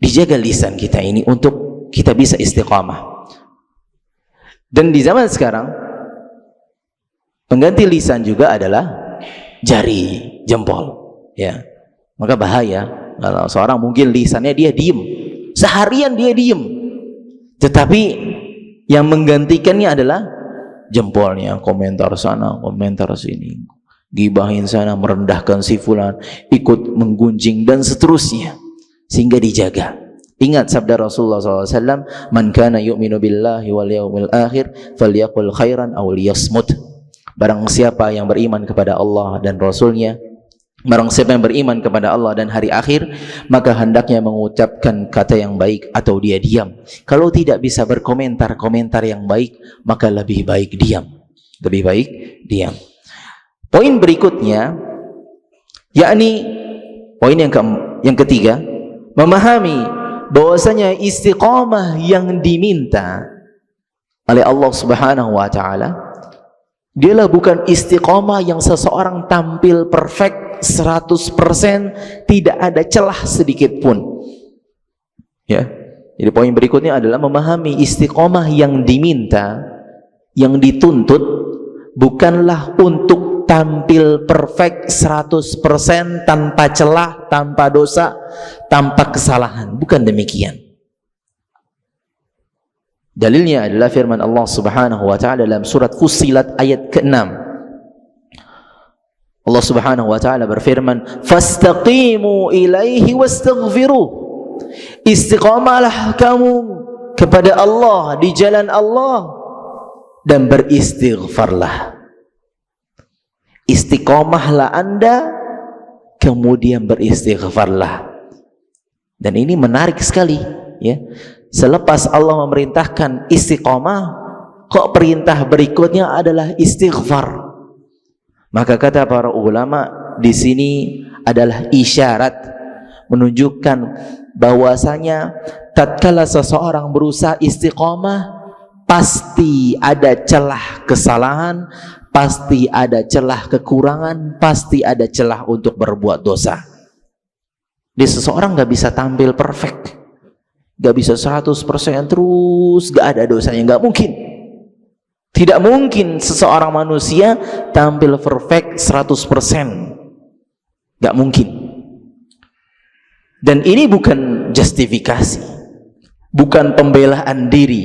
dijaga lisan kita ini untuk kita bisa istiqamah. Dan di zaman sekarang pengganti lisan juga adalah jari, jempol, ya. Maka bahaya kalau seorang mungkin lisannya dia diem, seharian dia diem, tetapi yang menggantikannya adalah jempolnya, komentar sana, komentar sini, gibahin sana, merendahkan si fulan, ikut menggunjing, dan seterusnya. Sehingga dijaga. Ingat sabda Rasulullah SAW, man kana yu'minu billahi wal yawmil akhir falyaqul khairan aw liyasmut. Barang siapa yang beriman kepada Allah dan Rasulnya, barang siapa yang beriman kepada Allah dan hari akhir, maka hendaknya mengucapkan kata yang baik atau dia diam. Kalau tidak bisa berkomentar-komentar yang baik, maka lebih baik diam. Lebih baik diam. Poin berikutnya, yakni poin yang ketiga, memahami bahwasanya istiqamah yang diminta oleh Allah Subhanahu wa taala dialah bukan istiqamah yang seseorang tampil perfect 100%, tidak ada celah sedikit pun. Ya. Jadi poin berikutnya adalah memahami istiqamah yang diminta, yang dituntut bukanlah untuk tampil perfect 100% tanpa celah, tanpa dosa, tanpa kesalahan. Bukan demikian. Dalilnya adalah firman Allah Subhanahu wa taala dalam surat Fussilat ayat ke-6. Allah Subhanahu wa taala berfirman, "Fastaqimu ilaihi wastaghfiruh." Istiqamalah kamu kepada Allah, di jalan Allah, dan beristighfarlah. Istiqamahlah Anda, kemudian beristighfarlah. Dan ini menarik sekali, ya. Selepas Allah memerintahkan istiqamah, kok perintah berikutnya adalah istighfar? Maka kata para ulama, di sini adalah isyarat menunjukkan bahwasanya tatkala seseorang berusaha istiqamah, pasti ada celah kesalahan, pasti ada celah kekurangan, pasti ada celah untuk berbuat dosa. Jadi seseorang gak bisa tampil perfect, gak bisa 100% terus gak ada dosanya, gak mungkin. Tidak mungkin seseorang manusia tampil perfect 100%, gak mungkin. Dan ini bukan justifikasi, bukan pembelaan diri,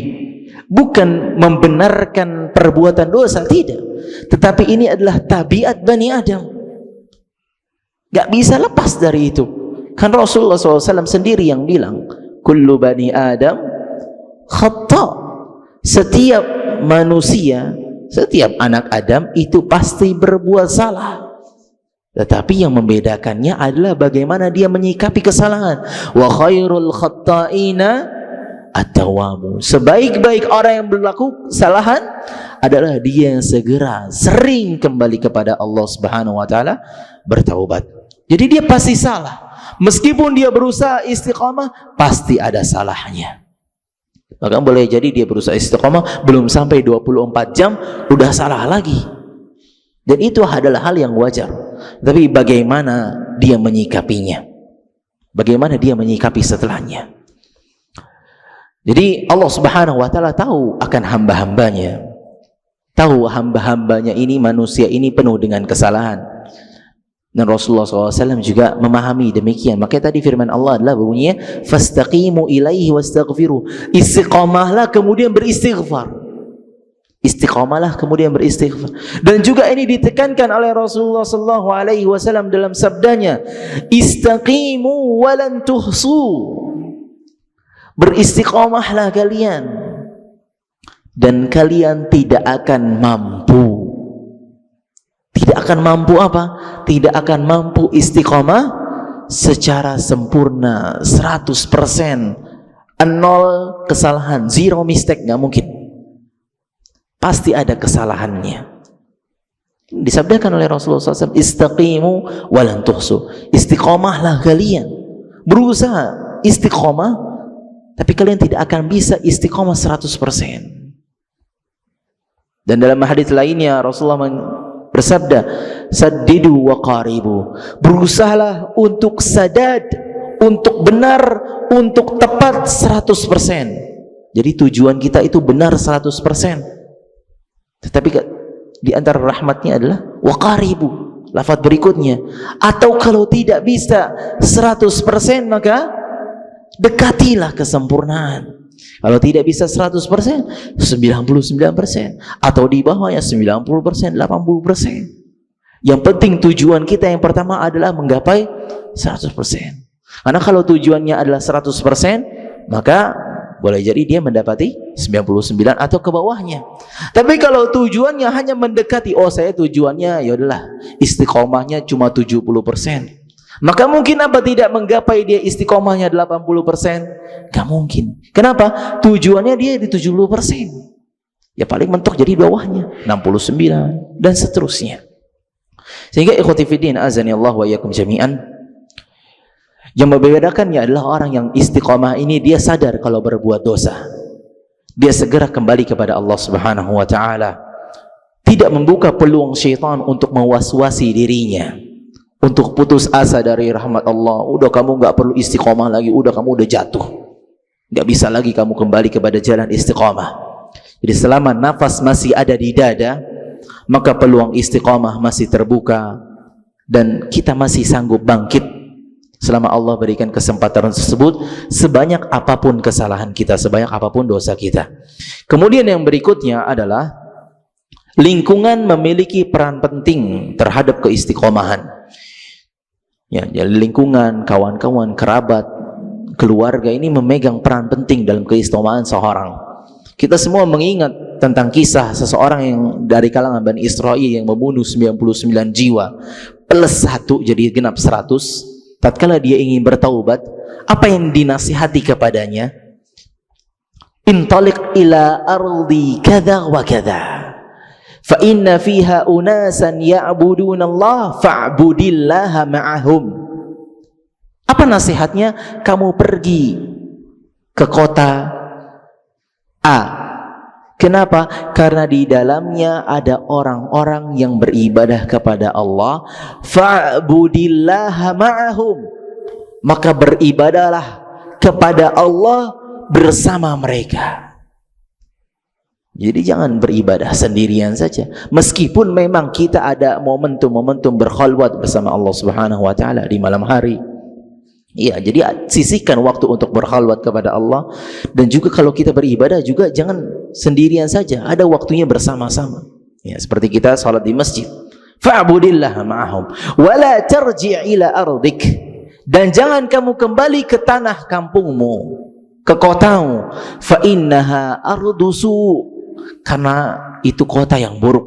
bukan membenarkan perbuatan dosa, tidak. Tetapi ini adalah tabiat Bani Adam, gak bisa lepas dari itu. Kan Rasulullah SAW sendiri yang bilang, kullu bani Adam khata. Setiap manusia, setiap anak Adam itu pasti berbuat salah. Tetapi yang membedakannya adalah bagaimana dia menyikapi kesalahan. Wa khairul khatta'ina at-tawwabu. Sebaik-baik orang yang berlaku kesalahan adalah dia yang segera sering kembali kepada Allah Subhanahu wa taala bertaubat. Jadi dia pasti salah. Meskipun dia berusaha istiqamah, pasti ada salahnya. Maka boleh jadi dia berusaha istiqamah, belum sampai 24 jam, udah salah lagi. Dan itu adalah hal yang wajar. Tapi bagaimana dia menyikapinya? Bagaimana dia menyikapi setelahnya? Jadi Allah Subhanahu wa taala tahu akan hamba-hambanya. Tahu hamba-hambanya ini, manusia ini penuh dengan kesalahan. Dan Rasulullah SAW juga memahami demikian. Makanya tadi firman Allah adalah bunyinya, fastaqimu ilaihi wastaghfiru. Istiqamahlah kemudian beristighfar. Istiqamahlah kemudian beristighfar. Dan juga ini ditekankan oleh Rasulullah SAW dalam sabdanya, istaqimu walan tuhsu. Beristiqamahlah kalian, dan kalian tidak akan mampu. Tidak akan mampu apa? Tidak akan mampu istiqamah secara sempurna 100%, nol kesalahan, zero mistake, nggak mungkin. Pasti ada kesalahannya. Disabdakan oleh Rasulullah SAW, istaqimu walan tuhsu. Istiqamahlah kalian, berusaha istiqamah, tapi kalian tidak akan bisa istiqamah 100%. Dan dalam hadis lainnya Rasulullah bersabda, saddidu wa qaribu. Berusahalah untuk sadad, untuk benar, untuk tepat 100%. Jadi tujuan kita itu benar 100%. Tetapi di antara rahmatnya adalah wa qaribu, lafaz berikutnya. Atau kalau tidak bisa 100%, maka dekatilah kesempurnaan. Kalau tidak bisa 100%, 99%, atau di bawahnya 90%, 80%. Yang penting tujuan kita yang pertama adalah menggapai 100%. Karena kalau tujuannya adalah 100%, maka boleh jadi dia mendapati 99 atau ke bawahnya. Tapi kalau tujuannya hanya mendekati, oh saya tujuannya yaudahlah istiqomahnya cuma 70%. Maka mungkin apa tidak menggapai dia istiqomahnya 80%? Gak mungkin. Kenapa? Tujuannya dia di 70%. Ya paling mentok jadi bawahnya 69 dan seterusnya. Sehingga ikhwati fiddin azani Allah wa iyyakum jami'an, Yang membedakannya adalah orang yang istiqomah ini dia sadar kalau berbuat dosa. Dia segera kembali kepada Allah Subhanahu wa taala. Tidak membuka peluang syaitan untuk mewaswasi dirinya, untuk putus asa dari rahmat Allah. Udah kamu nggak perlu istiqomah lagi, udah kamu udah jatuh, nggak bisa lagi kamu kembali kepada jalan istiqomah. Jadi selama nafas masih ada di dada, maka peluang istiqomah masih terbuka dan kita masih sanggup bangkit selama Allah berikan kesempatan tersebut, sebanyak apapun kesalahan kita, sebanyak apapun dosa kita. Kemudian yang berikutnya adalah lingkungan memiliki peran penting terhadap keistiqomahan. Ya, jadi lingkungan, kawan-kawan, kerabat, keluarga ini memegang peran penting dalam keistiqomahan seorang. Kita semua mengingat tentang kisah seseorang yang dari kalangan Bani Israil yang membunuh 99 jiwa plus 1 jadi genap 100. Tatkala dia ingin bertaubat, apa yang dinasihati kepadanya? Intaliq ila ardi kadza wa kadza fa inna fiha unasan ya'buduna Allah fa'budillaha ma'ahum. Apa nasihatnya? Kamu pergi ke kota A. Kenapa? Karena di dalamnya ada orang-orang yang beribadah kepada Allah. Fa'budillaha ma'ahum. Maka beribadahlah kepada Allah bersama mereka. Jadi jangan beribadah sendirian saja. Meskipun memang kita ada momentum-momentum berkhalwat bersama Allah Subhanahu wa taala di malam hari. Iya, jadi sisihkan waktu untuk berkhalwat kepada Allah. Dan juga kalau kita beribadah juga jangan sendirian saja, ada waktunya bersama-sama. Ya, seperti kita salat di masjid. Fa'budillaha ma'ahum wa la tarji' ila ardik. Dan jangan kamu kembali ke tanah kampungmu, ke kotamu. Fa innaha ardusu. Karena itu kota yang buruk,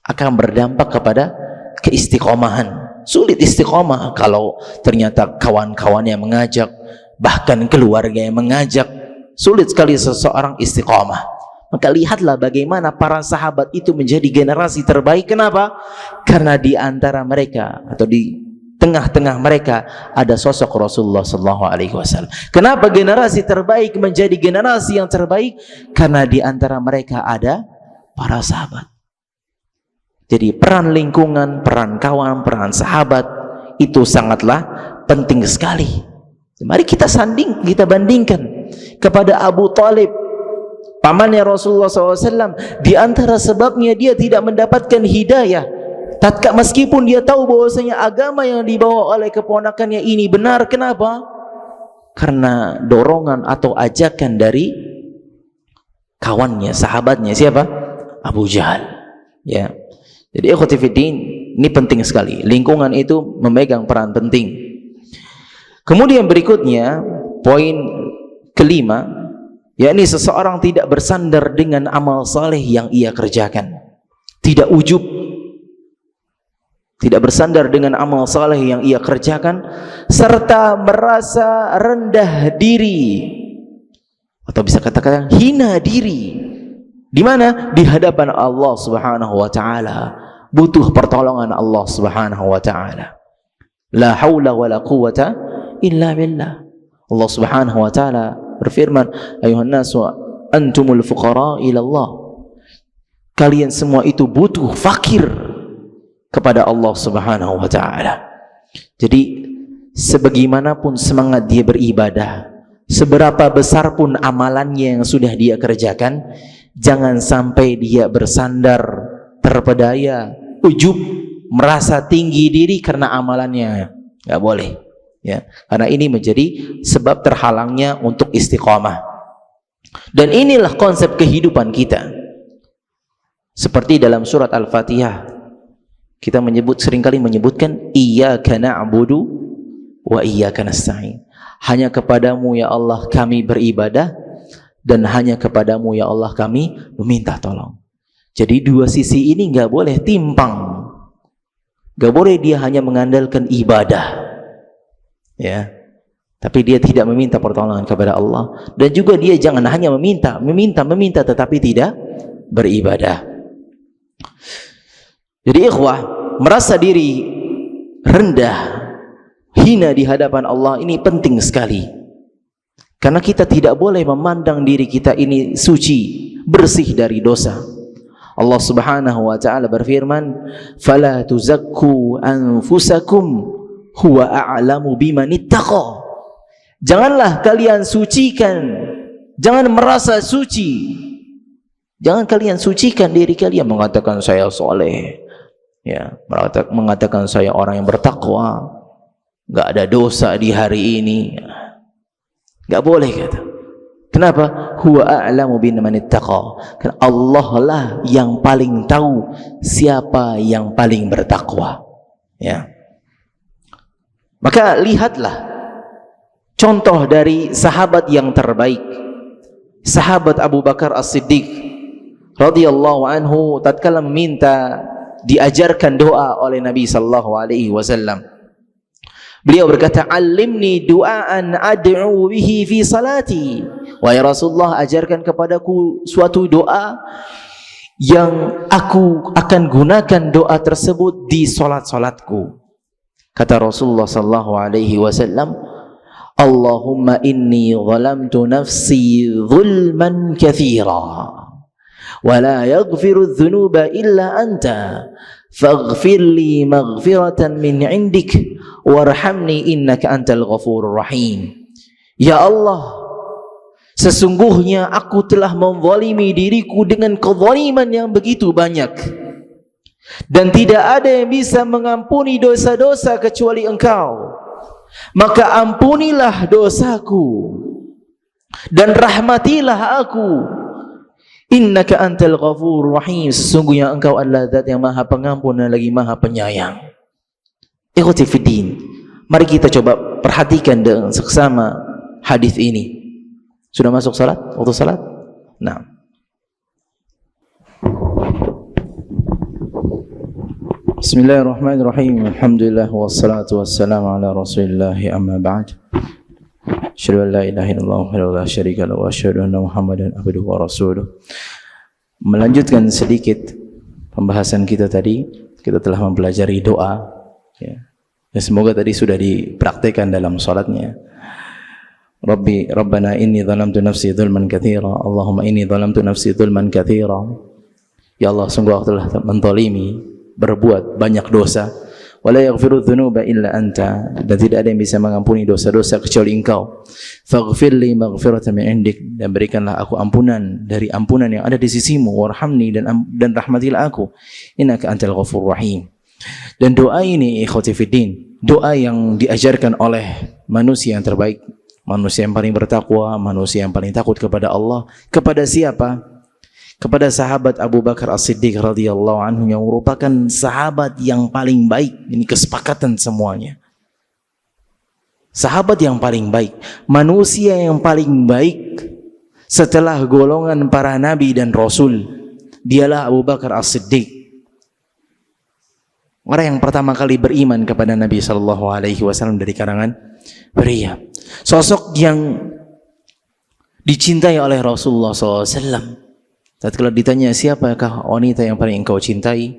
akan berdampak kepada keistiqomahan. Sulit istiqomah kalau ternyata kawan-kawan yang mengajak, bahkan keluarga yang mengajak. Sulit sekali seseorang istiqomah. Maka lihatlah bagaimana para sahabat itu menjadi generasi terbaik. Kenapa? Karena di antara mereka atau di tengah-tengah mereka ada sosok Rasulullah SAW. Kenapa generasi terbaik menjadi generasi yang terbaik? Karena di antara mereka ada para sahabat. Jadi peran lingkungan, peran kawan, peran sahabat itu sangatlah penting sekali. Mari kita bandingkan kepada Abu Talib, pamannya Rasulullah SAW. Di antara sebabnya dia tidak mendapatkan hidayah, meskipun dia tahu bahwasanya agama yang dibawa oleh keponakannya ini benar. Kenapa? Karena dorongan atau ajakan dari kawannya, sahabatnya. Siapa? Abu Jahal. Ya. Jadi ikhwati fiddin, ini penting sekali. Lingkungan itu memegang peran penting. Kemudian berikutnya, poin kelima, yakni seseorang tidak bersandar dengan amal saleh yang ia kerjakan. Tidak ujub. Tidak bersandar dengan amal saleh yang ia kerjakan, serta merasa rendah diri, atau bisa katakan hina diri. Di mana? Di hadapan Allah Subhanahu wa taala. Butuh pertolongan Allah Subhanahu wa taala. La haula wala quwwata illa billah. Allah Subhanahu wa taala berfirman, ayuhan nasu antumul fuqara ila Allah. Kalian semua itu butuh, fakir kepada Allah Subhanahu wa taala. Jadi sebagaimanapun semangat dia beribadah, seberapa besar pun amalannya yang sudah dia kerjakan, jangan sampai dia bersandar, terpedaya, ujub, merasa tinggi diri karena amalannya. Enggak boleh, ya. Karena ini menjadi sebab terhalangnya untuk istiqamah. Dan inilah konsep kehidupan kita. Seperti dalam surat Al-Fatihah, kita seringkali menyebutkan iyyaka na'budu wa iyyaka nasta'in. Hanya kepadamu ya Allah kami beribadah, dan hanya kepadamu ya Allah kami meminta tolong. Jadi dua sisi ini nggak boleh timpang. Nggak boleh dia hanya mengandalkan ibadah, ya, tapi dia tidak meminta pertolongan kepada Allah. Dan juga dia jangan hanya meminta tetapi tidak beribadah. Jadi ikhwah, merasa diri rendah, hina di hadapan Allah ini penting sekali. Karena kita tidak boleh memandang diri kita ini suci, bersih dari dosa. Allah Subhanahu wa taala berfirman, "Fala tuzakku anfusakum huwa a'lamu biman ittaqa." Janganlah kalian sucikan, jangan merasa suci. Jangan kalian sucikan diri kalian mengatakan saya soleh, ya, mengatakan saya orang yang bertakwa, enggak ada dosa di hari ini. Enggak boleh kata. Kenapa? Huwa a'lamu biman ittaqa. Karena Allah lah yang paling tahu siapa yang paling bertakwa. Ya. Maka lihatlah contoh dari sahabat yang terbaik. Sahabat Abu Bakar As-Siddiq radhiyallahu anhu tatkala meminta diajarkan doa oleh Nabi sallallahu alaihi wasallam. Beliau berkata, "Allimni du'aan ad'u bihi fi salati." Wahai Rasulullah, ajarkan kepadaku suatu doa yang aku akan gunakan doa tersebut di salat-salatku. Kata Rasulullah sallallahu alaihi wasallam, "Allahumma inni zalamtu nafsi zulman katsira wa la yaghfiru adh-dhunuba illa anta. Faghfir li maghfiratan min 'indik warhamni innaka antal ghafurur rahim." Ya Allah, sesungguhnya aku telah menzalimi diriku dengan kezaliman yang begitu banyak, dan tidak ada yang bisa mengampuni dosa-dosa kecuali Engkau. Maka ampunilah dosaku dan rahmatilah aku. Innaka antal ghafurur rahim. Sesungguhnya Engkau adalah Zat yang Maha Pengampun dan lagi Maha Penyayang. Ikhwati fiddin, mari kita coba perhatikan dengan seksama hadis ini. Sudah masuk salat? Waktu salat? Nah. Bismillahirrahmanirrahim. Alhamdulillah wassalatu wassalamu ala Rasulillah, amma ba'd. Asyhadu an la ilaha illallah wahdahu la syarika lahu wa asyhadu anna Muhammadan abduhu wa rasuluh. Melanjutkan sedikit pembahasan kita tadi, kita telah mempelajari doa, ya. Dan semoga tadi sudah dipraktikkan dalam salatnya. Rabbana inni zalamtu nafsi dzulman katsira. Allahumma inni zalamtu nafsi dzulman katsira. Ya Allah, sungguh aku telah menzalimi, berbuat banyak dosa. Wala yaghfiru dzunuba illa anta. Dan tidak ada yang bisa mengampuni dosa-dosa kecuali Engkau. Faghfir li maghfiratan min indik. Dan berikanlah aku ampunan dari ampunan yang ada di sisimu. Warhamni, dan rahmatilah aku. Innaka antal ghafurur rahim. Dan doa ini, ikhwati fiddin, doa yang diajarkan oleh manusia yang terbaik, manusia yang paling bertakwa, manusia yang paling takut kepada Allah. Kepada siapa? Kepada sahabat Abu Bakar As-Siddiq radhiyallahu anhu, yang merupakan sahabat yang paling baik. Ini kesepakatan semuanya. Sahabat yang paling baik, manusia yang paling baik setelah golongan para nabi dan rasul, dialah Abu Bakar As-Siddiq. Orang yang pertama kali beriman kepada Nabi sallallahu alaihi wasallam dari kalangan pria. Sosok yang dicintai oleh Rasulullah SAW. Tatkala ditanya siapakah wanita yang paling engkau cintai,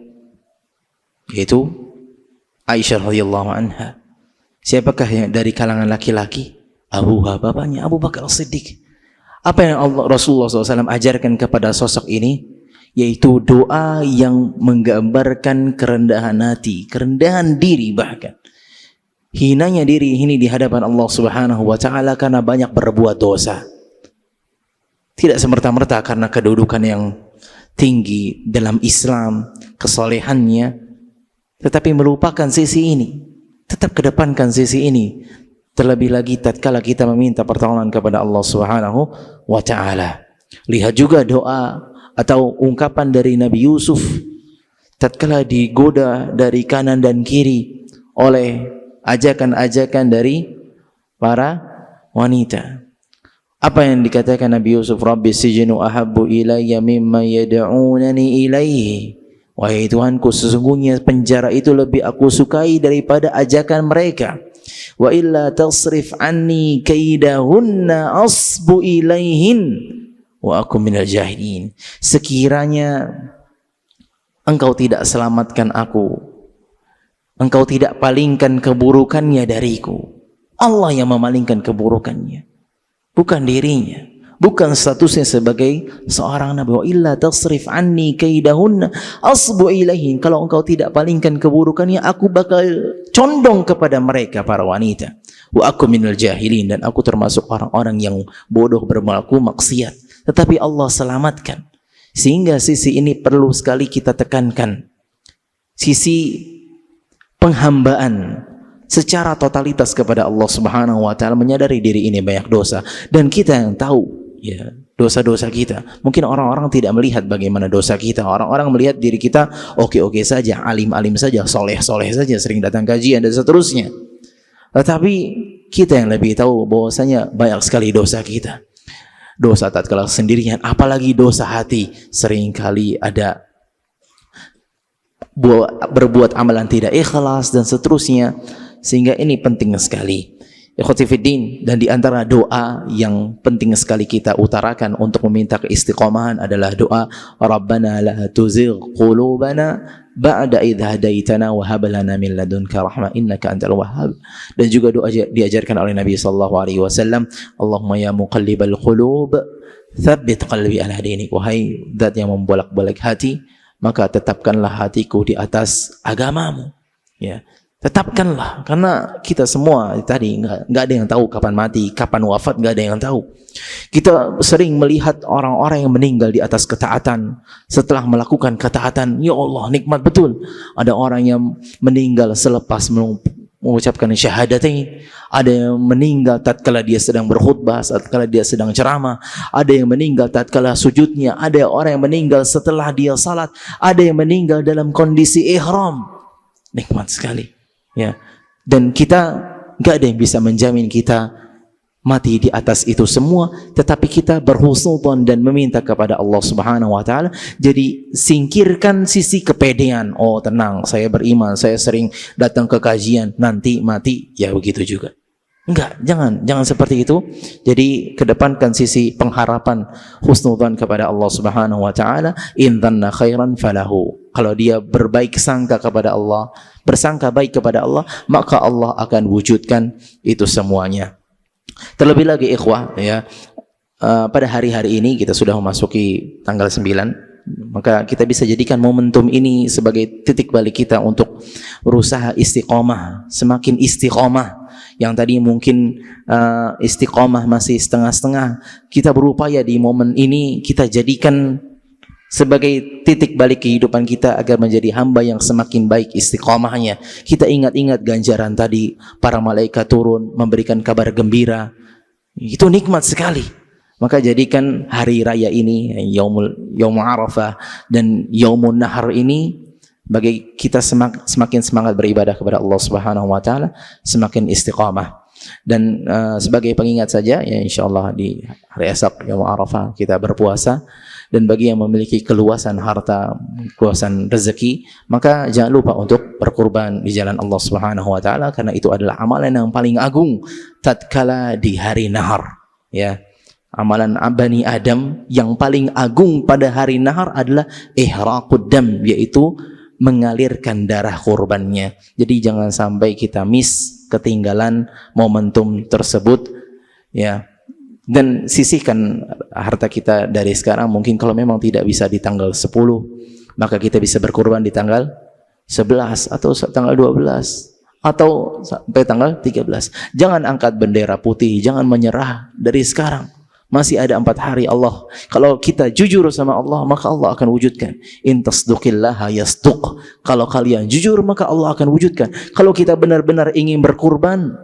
yaitu Aisyah radhiyallahu anha. Siapakah yang dari kalangan laki-laki? Bapaknya Abu Bakar As-Siddiq. Apa yang Rasulullah SAW ajarkan kepada sosok ini? Yaitu doa yang menggambarkan kerendahan hati, kerendahan diri, bahkan hinanya diri ini di hadapan Allah Subhanahu wa taala karena banyak berbuat dosa. Tidak semerta-merta karena kedudukan yang tinggi dalam Islam, kesolehannya, tetapi melupakan sisi ini, tetap kedepankan sisi ini. Terlebih lagi tatkala kita meminta pertolongan kepada Allah Subhanahu wa taala. Lihat juga doa atau ungkapan dari Nabi Yusuf tatkala digoda dari kanan dan kiri oleh ajakan-ajakan dari para wanita. Apa yang dikatakan Nabi Yusuf? Rabbi sijnu ahabbu ilayya mimma yad'unani ilaihi. Wahai Tuhanku, sesungguhnya penjara itu lebih aku sukai daripada ajakan mereka. Wa illa tasrif anni kaidahunna asbu ilaihin wa aku minal jahilin. Sekiranya engkau tidak selamatkan aku engkau tidak palingkan keburukannya dariku. Allah yang memalingkan keburukannya, bukan dirinya, bukan statusnya sebagai seorang nabi. Wa illa tasrif anni kaidahunna asbu ilaihin. Kalau engkau tidak palingkan keburukannya, aku bakal condong kepada mereka, para wanita. Wa aku minal jahilin, dan aku termasuk orang-orang yang bodoh bermelaku maksiat. Tetapi Allah selamatkan. Sehingga sisi ini perlu sekali kita tekankan. Sisi penghambaan secara totalitas kepada Allah Subhanahu wa taala, menyadari diri ini banyak dosa dan kita yang tahu ya dosa-dosa kita. Mungkin orang-orang tidak melihat bagaimana dosa kita. Orang-orang melihat diri kita oke-oke saja, alim-alim saja, soleh-soleh saja, sering datang kajian dan seterusnya. Tetapi kita yang lebih tahu bahwasanya banyak sekali dosa kita. Dosa tatkala sendirian, apalagi dosa hati. Seringkali ada berbuat amalan tidak ikhlas dan seterusnya, sehingga ini penting sekali. Ikhwati fiddin, dan di antara doa yang penting sekali kita utarakan untuk meminta keistiqomahan adalah doa Rabbana la tuzigh qulubana ba'da idh hadaitana wa hab lana min ladunka rahmah innaka antal wahhab. Dan juga doa diajarkan oleh Nabi sallallahu alaihi wasallam, Allahumma ya muqallibal qulub tsabbit qalbi ala dinik. Wahai zat yang membolak-balik hati, maka tetapkanlah hatiku di atas agamamu. Ya, tetapkanlah, karena kita semua tadi nggak ada yang tahu kapan mati, kapan wafat, nggak ada yang tahu. Kita sering melihat orang-orang yang meninggal di atas ketaatan. Setelah melakukan ketaatan, ya Allah, nikmat betul. Ada orang yang meninggal selepas mengucapkan syahadatain. Ada yang meninggal tatkala dia sedang berkhutbah, tatkala dia sedang ceramah. Ada yang meninggal tatkala sujudnya. Ada orang yang meninggal setelah dia salat. Ada yang meninggal dalam kondisi ihram. Nikmat sekali. Ya, dan kita nggak ada yang bisa menjamin kita mati di atas itu semua, tetapi kita berhusnudzon dan meminta kepada Allah Subhanahu wa taala. Jadi singkirkan sisi kepedean. Oh, tenang, saya beriman, saya sering datang ke kajian, nanti mati ya begitu juga. Enggak, jangan seperti itu. Jadi kedepankan sisi pengharapan, husnudzon kepada Allah Subhanahu wa taala. In dhanna khairan falahu. Kalau dia berbaik sangka kepada Allah, bersangka baik kepada Allah, maka Allah akan wujudkan itu semuanya. Terlebih lagi ikhwah ya, pada hari-hari ini kita sudah memasuki tanggal 9, maka kita bisa jadikan momentum ini sebagai titik balik kita untuk berusaha istiqomah, semakin istiqomah. Yang tadi mungkin istiqomah masih setengah-setengah, kita berupaya di momen ini kita jadikan sebagai titik balik kehidupan kita agar menjadi hamba yang semakin baik istiqomahnya. Kita ingat-ingat ganjaran tadi, para malaikat turun memberikan kabar gembira. Itu nikmat sekali. Maka jadikan hari raya ini, Yaumul Arafah dan Yaumun Nahar ini, bagi kita semakin semangat beribadah kepada Allah Subhanahu wa taala, semakin istiqamah. Dan sebagai pengingat saja ya, insyaallah di hari esok Yaumul Arafah kita berpuasa. Dan bagi yang memiliki keluasan harta, keluasan rezeki, maka jangan lupa untuk berkurban di jalan Allah Subhanahu wa taala, karena itu adalah amalan yang paling agung tatkala di hari nahar. Ya. Amalan Bani Adam yang paling agung pada hari nahar adalah ihraqud dam, yaitu mengalirkan darah kurbannya. Jadi jangan sampai kita ketinggalan momentum tersebut ya. Dan sisihkan harta kita dari sekarang. Mungkin kalau memang tidak bisa di tanggal 10, maka kita bisa berkurban di tanggal 11 atau tanggal 12 atau sampai tanggal 13. Jangan angkat bendera putih, jangan menyerah dari sekarang. Masih ada 4 hari Allah. Kalau kita jujur sama Allah, maka Allah akan wujudkan. In tasduqillaha yasduq. Kalau kalian jujur, maka Allah akan wujudkan. Kalau kita benar-benar ingin berkurban,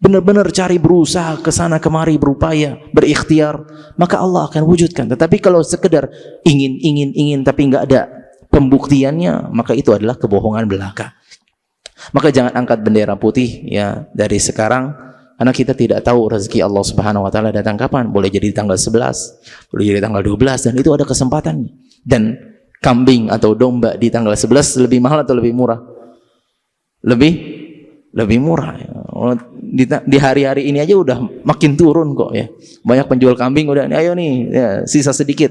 benar-benar cari berusaha ke sana kemari, berupaya, berikhtiar, maka Allah akan wujudkan. Tetapi kalau sekedar ingin tapi nggak ada pembuktiannya, maka itu adalah kebohongan belaka. Maka jangan angkat bendera putih ya dari sekarang, karena kita tidak tahu rezeki Allah Subhanahu wa taala datang kapan. Boleh jadi tanggal 11, boleh jadi tanggal 12, dan itu ada kesempatannya. Dan kambing atau domba di tanggal 11 lebih mahal atau lebih murah? Lebih murah. Di hari-hari ini aja udah makin turun kok ya. Banyak penjual kambing udah, ayo nih ya, sisa sedikit,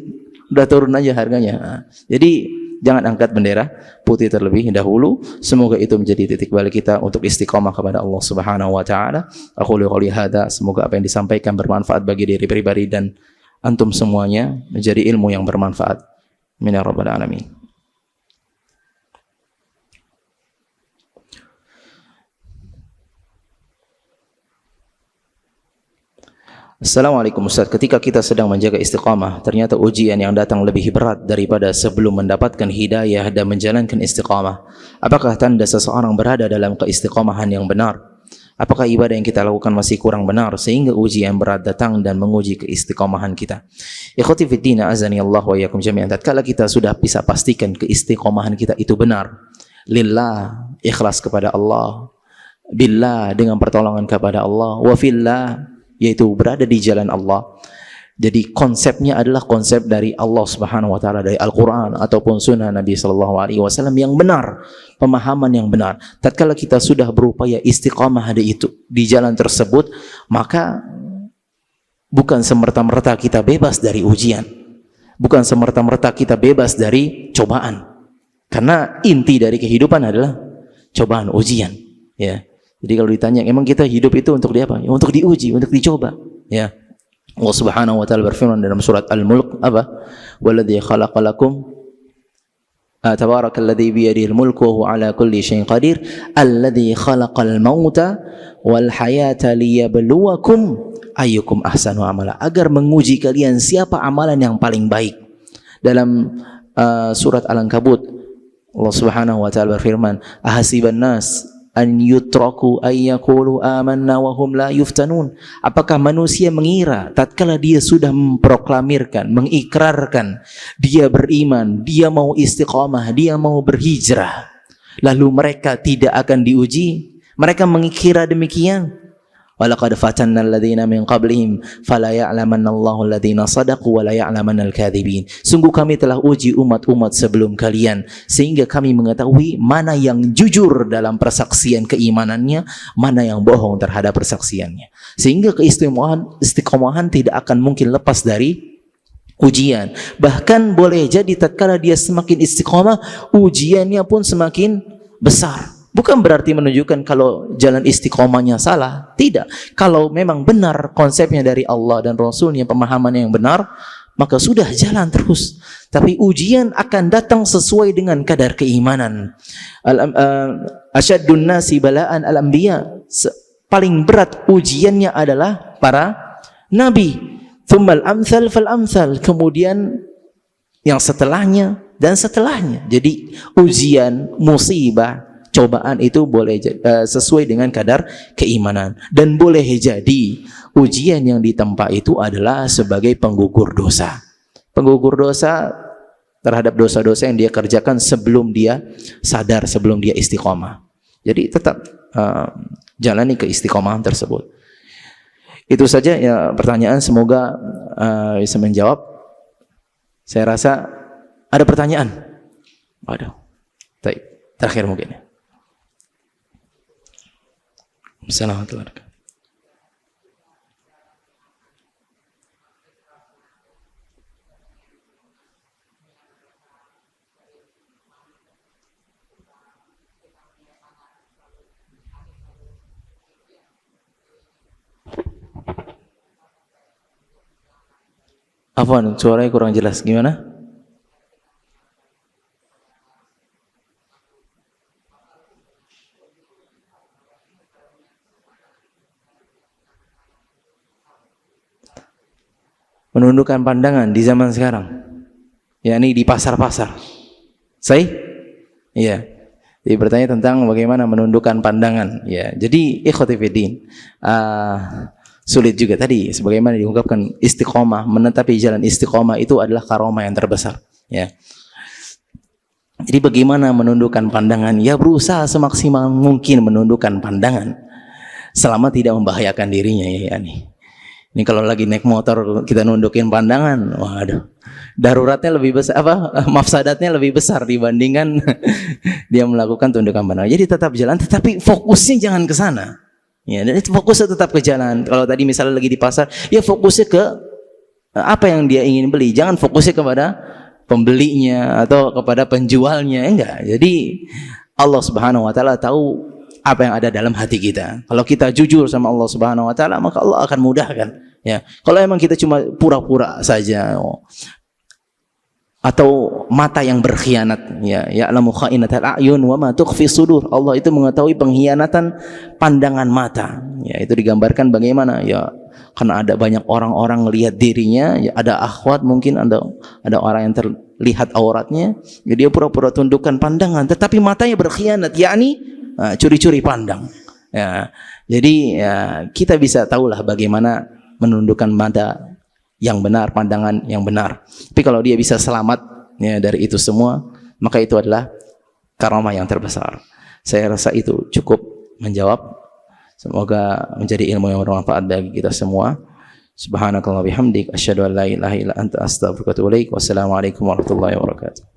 udah turun aja harganya. Jadi jangan angkat bendera putih terlebih dahulu. Semoga itu menjadi titik balik kita untuk istiqomah kepada Allah Subhanahu wa taala. Aku qouli hadza, semoga apa yang disampaikan bermanfaat bagi diri pribadi dan antum semuanya, menjadi ilmu yang bermanfaat. Amin ya rabbal alamin. Assalamualaikum Ustaz, ketika kita sedang menjaga istiqamah, ternyata ujian yang datang lebih berat daripada sebelum mendapatkan hidayah dan menjalankan istiqamah. Apakah tanda seseorang berada dalam keistiqamahan yang benar? Apakah ibadah yang kita lakukan masih kurang benar sehingga ujian berat datang dan menguji keistiqamahan kita? Ikhwati fiddin, azani Allah wa iyyakum jami'an. Tatkala kita sudah bisa pastikan keistiqamahan kita itu benar, lillah, ikhlas kepada Allah, billah, dengan pertolongan kepada Allah, wa fillah, yaitu berada di jalan Allah. Jadi konsepnya adalah konsep dari Allah Subhanahu wa taala, dari Al-Qur'an ataupun sunnah Nabi sallallahu alaihi wasallam yang benar, pemahaman yang benar. Tatkala kita sudah berupaya istiqamah di jalan tersebut, maka bukan semerta-merta kita bebas dari ujian. Bukan semerta-merta kita bebas dari cobaan. Karena inti dari kehidupan adalah cobaan, ujian, ya. Jadi kalau ditanya, emang kita hidup itu untuk apa? Ya, untuk diuji, untuk dicoba. Ya, Allah Subhanahu wa taala berfirman dalam surat Al-Mulk, apa? Walladzi khalaqalakum tabarakalladzi biyadihil mulku wa huwa ala kulli syai'in qadir alladzi khalaqal mauta wal hayata liyabluwakum ayyukum ahsanu amala, agar menguji kalian siapa amalan yang paling baik. Dalam surat Al-Ankabut, Allah Subhanahu wa taala berfirman, ahasiban nas an yutraku ayyakulu amanna wa hum la yuftanun. Apakah manusia mengira tatkala dia sudah memproklamirkan, mengikrarkan dia beriman, dia mau istiqamah, dia mau berhijrah, lalu mereka tidak akan diuji? Mereka mengira demikian. Walaqad fatanna alladziina min qablihim fala ya'lamanna Allahu alladziina shadaqu wa la ya'lamanna al-kadzibin. Sungguh kami telah uji umat-umat sebelum kalian sehingga kami mengetahui mana yang jujur dalam persaksian keimanannya, mana yang bohong terhadap persaksiannya. Sehingga keistiqomahan tidak akan mungkin lepas dari ujian. Bahkan boleh jadi tatkala dia semakin istiqomah, ujiannya pun semakin besar. Bukan berarti menunjukkan kalau jalan istiqomahnya salah. Tidak. Kalau memang benar konsepnya dari Allah dan Rasulnya, pemahaman yang benar, maka sudah jalan terus. Tapi ujian akan datang sesuai dengan kadar keimanan. Asyaddun nasi bala'an al-anbiya. Paling berat ujiannya adalah para nabi. Thummal amthal fal amthal. Kemudian yang setelahnya dan setelahnya. Jadi ujian, musibah, cobaan itu boleh sesuai dengan kadar keimanan, dan boleh jadi ujian yang ditempa itu adalah sebagai penggugur dosa. Penggugur dosa terhadap dosa-dosa yang dia kerjakan sebelum dia sadar, sebelum dia istiqomah. Jadi tetap jalani keistiqomahan tersebut. Itu saja ya pertanyaan, semoga bisa menjawab. Saya rasa ada pertanyaan. Waduh. Baik, terakhir mungkin. Assalamualaikum warahmatullahi wabarakatuh. Afwan, suaranya kurang jelas. Gimana? Menundukkan pandangan di zaman sekarang, yakni di pasar-pasar. Iya. Jadi bertanya tentang bagaimana menundukkan pandangan. Ya, jadi ikhwati fiddin, sulit juga tadi. Sebagaimana diungkapkan, istiqomah, menetapi jalan istiqomah itu adalah karomah yang terbesar. Ya. Jadi bagaimana menundukkan pandangan? Ya berusaha semaksimal mungkin menundukkan pandangan, selama tidak membahayakan dirinya. Ya, nih. Ini kalau lagi naik motor kita nundukin pandangan, waduh, daruratnya lebih besar, mafsadatnya lebih besar dibandingkan dia melakukan tundukan pandangan. Jadi tetap jalan, tetapi fokusnya jangan ke sana. Ya, dan itu fokusnya tetap ke jalan. Kalau tadi misalnya lagi di pasar, ya fokusnya ke apa yang dia ingin beli, jangan fokusnya kepada pembelinya atau kepada penjualnya, enggak. Jadi Allah Subhanahu wa taala tahu apa yang ada dalam hati kita. Kalau kita jujur sama Allah Subhanahu wa taala, maka Allah akan mudahkan, ya. Kalau emang kita cuma pura-pura saja, atau mata yang berkhianat, ya, ya'lamu kha'inatal a'yun wa ma tukhfi sudur. Allah itu mengetahui pengkhianatan pandangan mata. Ya, itu digambarkan bagaimana, ya, karena ada banyak orang-orang lihat dirinya, ya, ada akhwat mungkin ada orang yang terlihat auratnya, ya, dia pura-pura tundukkan pandangan, tetapi matanya berkhianat, yakni curi-curi pandang. Ya, jadi ya, kita bisa tahulah bagaimana menundukkan mata yang benar, pandangan yang benar. Tapi kalau dia bisa selamat, ya, dari itu semua, maka itu adalah karamah yang terbesar. Saya rasa itu cukup menjawab. Semoga menjadi ilmu yang bermanfaat bagi kita semua. Subhanakallah bihamdik, asyhadu an la ilaha illa anta, astaghfiruka wa atubu ilaik. Wassalamualaikum warahmatullahi wabarakatuh.